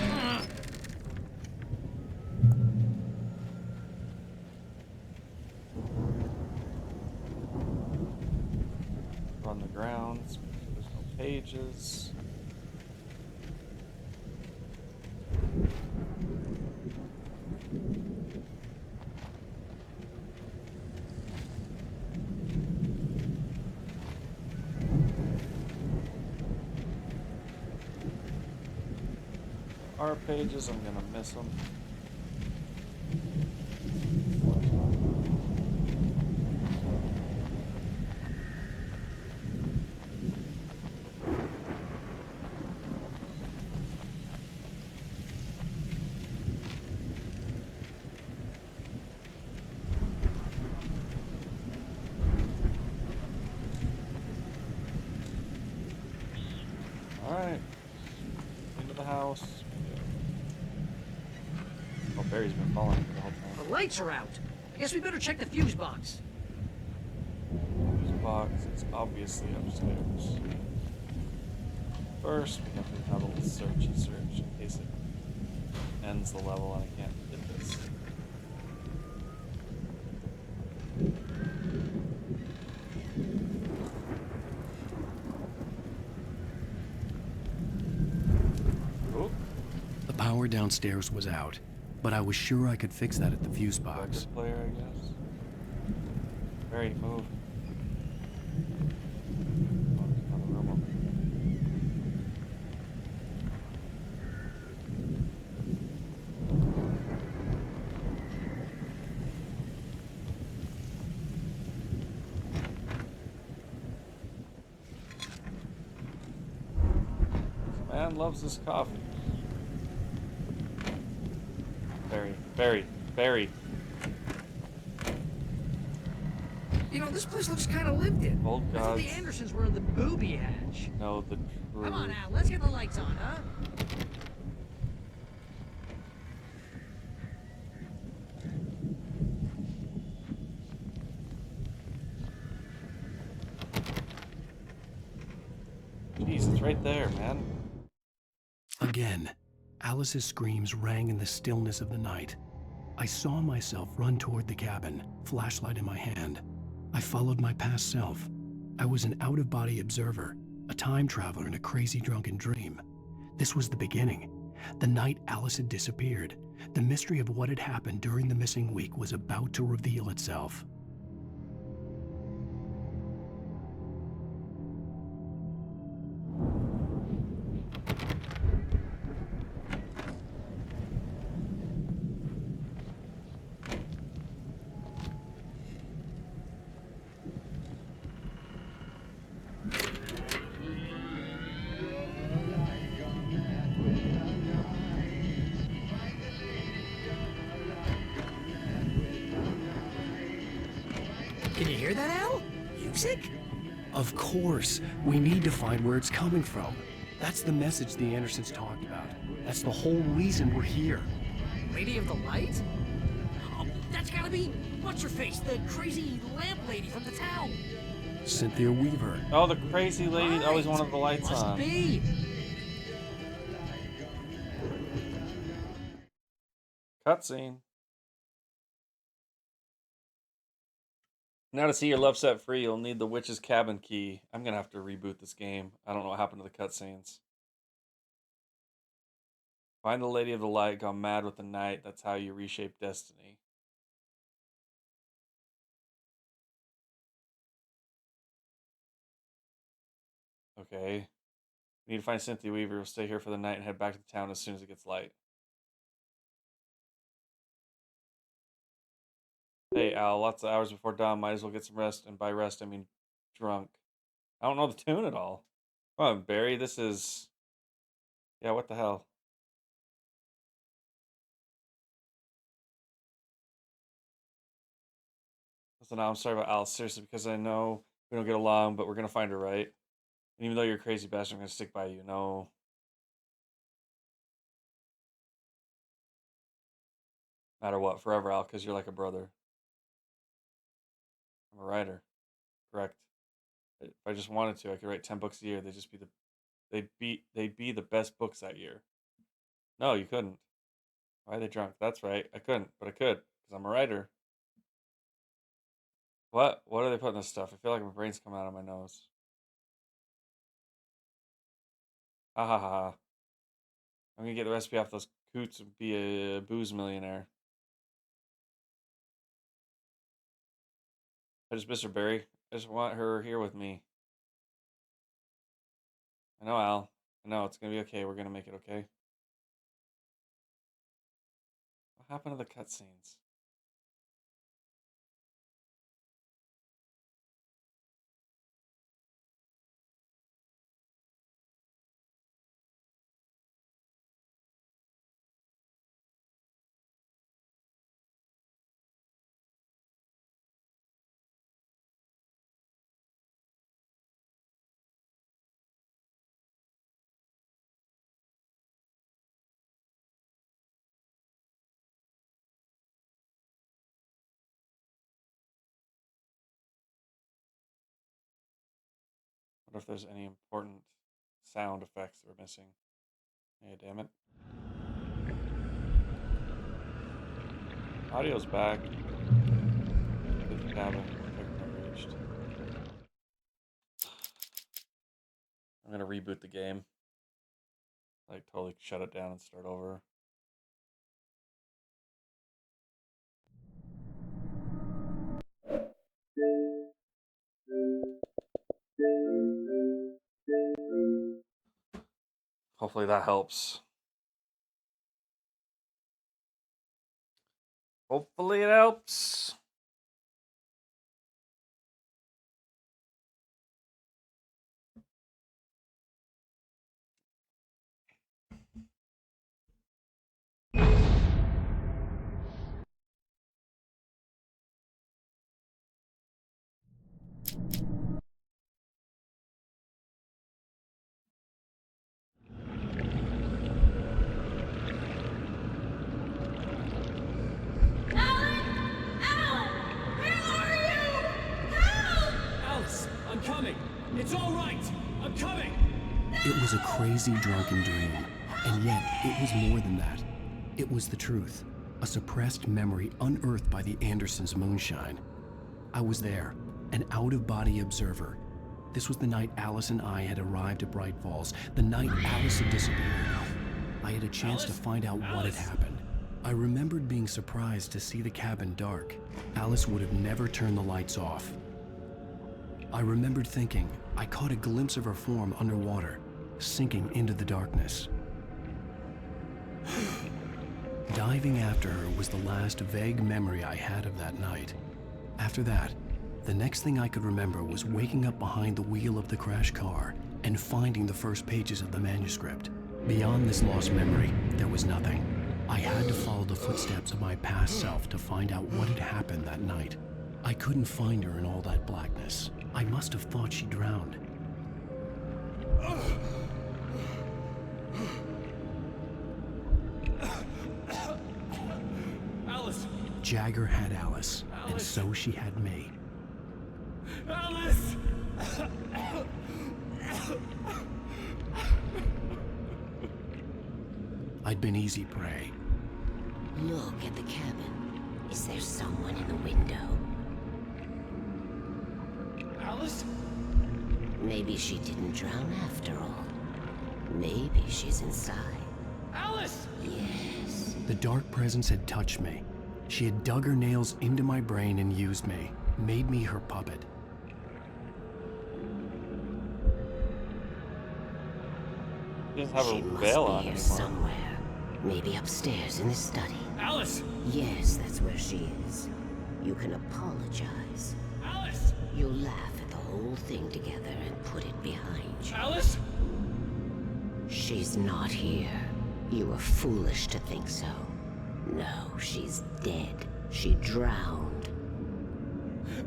On the grounds. There's no pages. Our pages, I'm gonna miss them. Alright. Into the house. Oh, Barry's been following me the whole time. The lights are out. I guess we better check the fuse box. Fuse box is obviously upstairs. First, we have to have a little searchy search in case it ends the level and I can't get this. power downstairs was out, but I was sure I could fix that at the fuse box. Record player, I guess. Barry, move. Oh, there's another room over here. Man loves his coffee. Barry. You know, this place looks kind of lived in. Old I thought gods the Andersons were in the booby hatch. know the truth. Come on, Al, let's get the lights on, huh? Jeez, it's right there, man. Again, Alice's screams rang in the stillness of the night. I saw myself run toward the cabin, flashlight in my hand. I followed my past self. I was an out-of-body observer, a time traveler in a crazy drunken dream. This was the beginning. The night Alice had disappeared. The mystery of what had happened during the missing week was about to reveal itself. Can you hear that, Al? Music? Of course, we need to find where it's coming from. That's the message the Andersons talked about. That's the whole reason we're here. Lady of the Light? Oh, that's gotta be what's-her-face, the crazy lamp lady from the town. Cynthia Weaver. Oh, the crazy lady that always wanted the lights Must on. be. Cutscene. Now to see your love set free, you'll need the witch's cabin key. I'm gonna have to reboot this game. I don't know what happened to the cutscenes. Find the Lady of the Light, gone mad with the night. That's how you reshape destiny. Okay. We need to find Cynthia Weaver. We'll stay here for the night and head back to the town as soon as it gets light. Hey, Al, lots of hours before dawn. Might as well get some rest. And by rest, I mean drunk. I don't know the tune at all. Come on, Barry. This is... Yeah, what the hell? Listen, I'm sorry about Al. Seriously, because I know we don't get along, but we're going to find her, right? And even though you're a crazy bastard, I'm going to stick by you. No. Matter what, forever, Al, because you're like a brother. I'm a writer. Correct. If I just wanted to, I could write 10 books a year. They'd just be they'd be the best books that year. No, you couldn't. Why are they drunk? That's right. I couldn't, but I could, because I'm a writer. What? What are they putting this stuff? I feel like my brain's coming out of my nose. Ha ha ha ha. I'm gonna get the recipe off those coots and be a booze millionaire. I just miss her, Barry. I just want her here with me. I know, Al. I know, it's gonna be okay. We're gonna make it okay. What happened to the cutscenes? What if there's any important sound effects that we're missing? Yeah, damn it. Audio's back. Leave the cabin. Checkpoint reached. I'm gonna reboot the game. Like, totally shut it down and start over. Hopefully that helps. Hopefully it helps. Alice, I'm coming. It's all right. I'm coming. It was a crazy, drunken dream, and yet it was more than that. It was the truth, a suppressed memory unearthed by the Andersons' moonshine. I was there, an out-of-body observer. This was the night Alice and I had arrived at Bright Falls, the night Alice had disappeared. I had a chance to find out what had happened. I remembered being surprised to see the cabin dark. Alice would have never turned the lights off. I remembered thinking I caught a glimpse of her form underwater, sinking into the darkness. Diving after her was the last vague memory I had of that night. After that, the next thing I could remember was waking up behind the wheel of the crashed car and finding the first pages of the manuscript. Beyond this lost memory, there was nothing. I had to follow the footsteps of my past self to find out what had happened that night. I couldn't find her in all that blackness. I must have thought she drowned. Alice! Jagger had Alice, and so she had me. Alice! I'd been easy prey. Look at the cabin. Is there someone in the window? Alice? Maybe she didn't drown after all. Maybe she's inside. Alice! Yes. The dark presence had touched me. She had dug her nails into my brain and used me, made me her puppet. She doesn't have She a must veil be on here anymore. somewhere. Maybe upstairs in the study. Alice! Yes, that's where she is. You can apologize. Alice! You'll laugh at the whole thing together and put it behind you. Alice! She's not here. You were foolish to think so. No, she's dead. She drowned.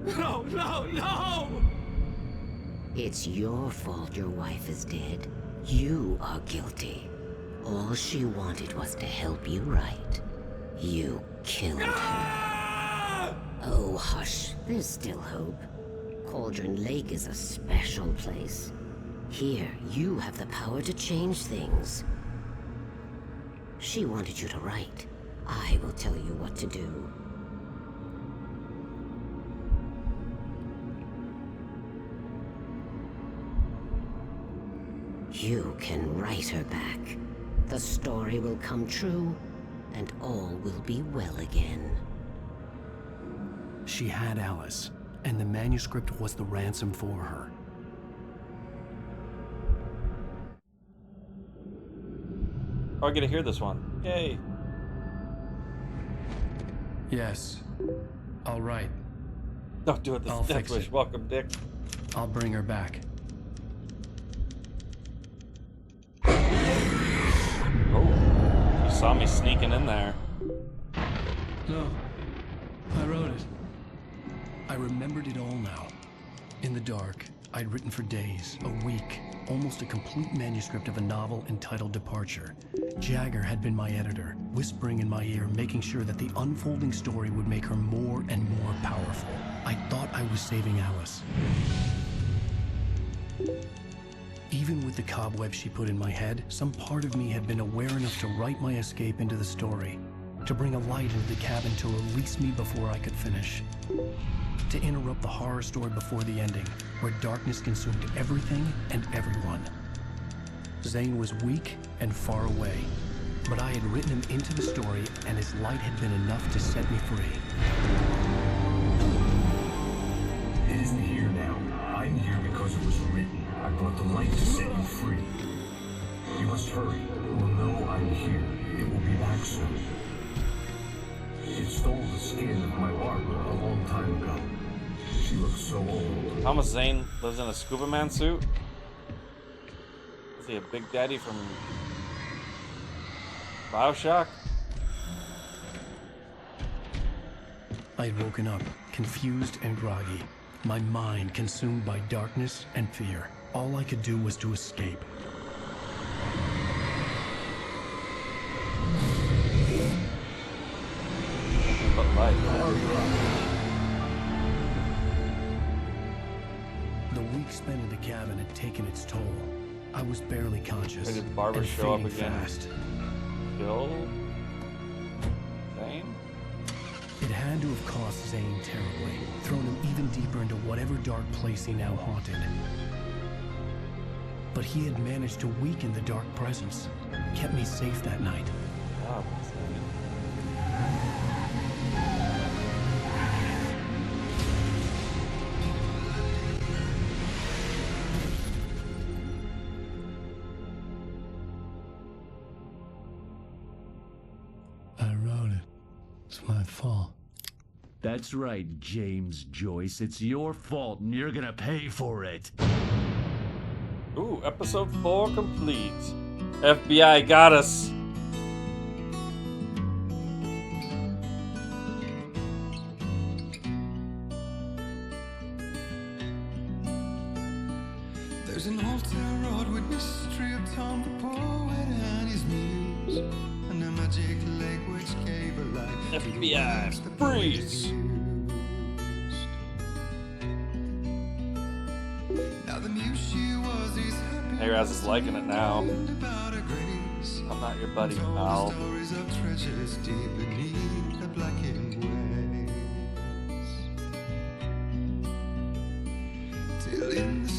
No, no, no! It's your fault your wife is dead. You are guilty. All she wanted was to help you right. You killed her. Oh, hush. There's still hope. Cauldron Lake is a special place. Here, you have the power to change things. She wanted you to write. I will tell you what to do. You can write her back. The story will come true, and all will be well again. She had Alice, and the manuscript was the ransom for her. Oh, I get to hear this one. Yay. Yes. All right. Don't do it this I'll Death fix Wish. it. Welcome, Dick. I'll bring her back. Oh, she saw me sneaking in there. No. I wrote it. I remembered it all now. In the dark, I'd written for days, a week, almost a complete manuscript of a novel entitled Departure. Jagger had been my editor, whispering in my ear, making sure that the unfolding story would make her more and more powerful. I thought I was saving Alice. Even with the cobwebs she put in my head, some part of me had been aware enough to write my escape into the story, to bring a light into the cabin to release me before I could finish, to interrupt the horror story before the ending, where darkness consumed everything and everyone. Zane was weak and far away, but I had written him into the story, and his light had been enough to set me free. It isn't here now. I'm here because it was written. I brought the light to set you free. You must hurry. It will know I'm here. It will be back soon. It stole the skin of my larva a long time ago. She looks so old. Thomas Zane lives in a scuba man suit? Is he a big daddy from BioShock? I had woken up, confused and groggy, my mind consumed by darkness and fear. All I could do was to escape. But light. The week spent in the cabin had taken its toll. I was barely conscious. Did the barber and show up fading again? fast. Kill Zane? It had to have cost Zane terribly, thrown him even deeper into whatever dark place he now haunted. But he had managed to weaken the dark presence, kept me safe that night. Oh, Zane. I wrote it. It's my fault. That's right, James Joyce. It's your fault, and you're gonna pay for it. Ooh, episode 4 complete. FBI got us. There's an old town road with mystery of Tom the poet and his muse, and a magic lake which gave a light. FBI, freeze! Now the muse she was is happy. Hey, Raz is liking it now. About her grace. I'm not your buddy, pal. Stories of treasures deep beneath the blackened waves. Till in the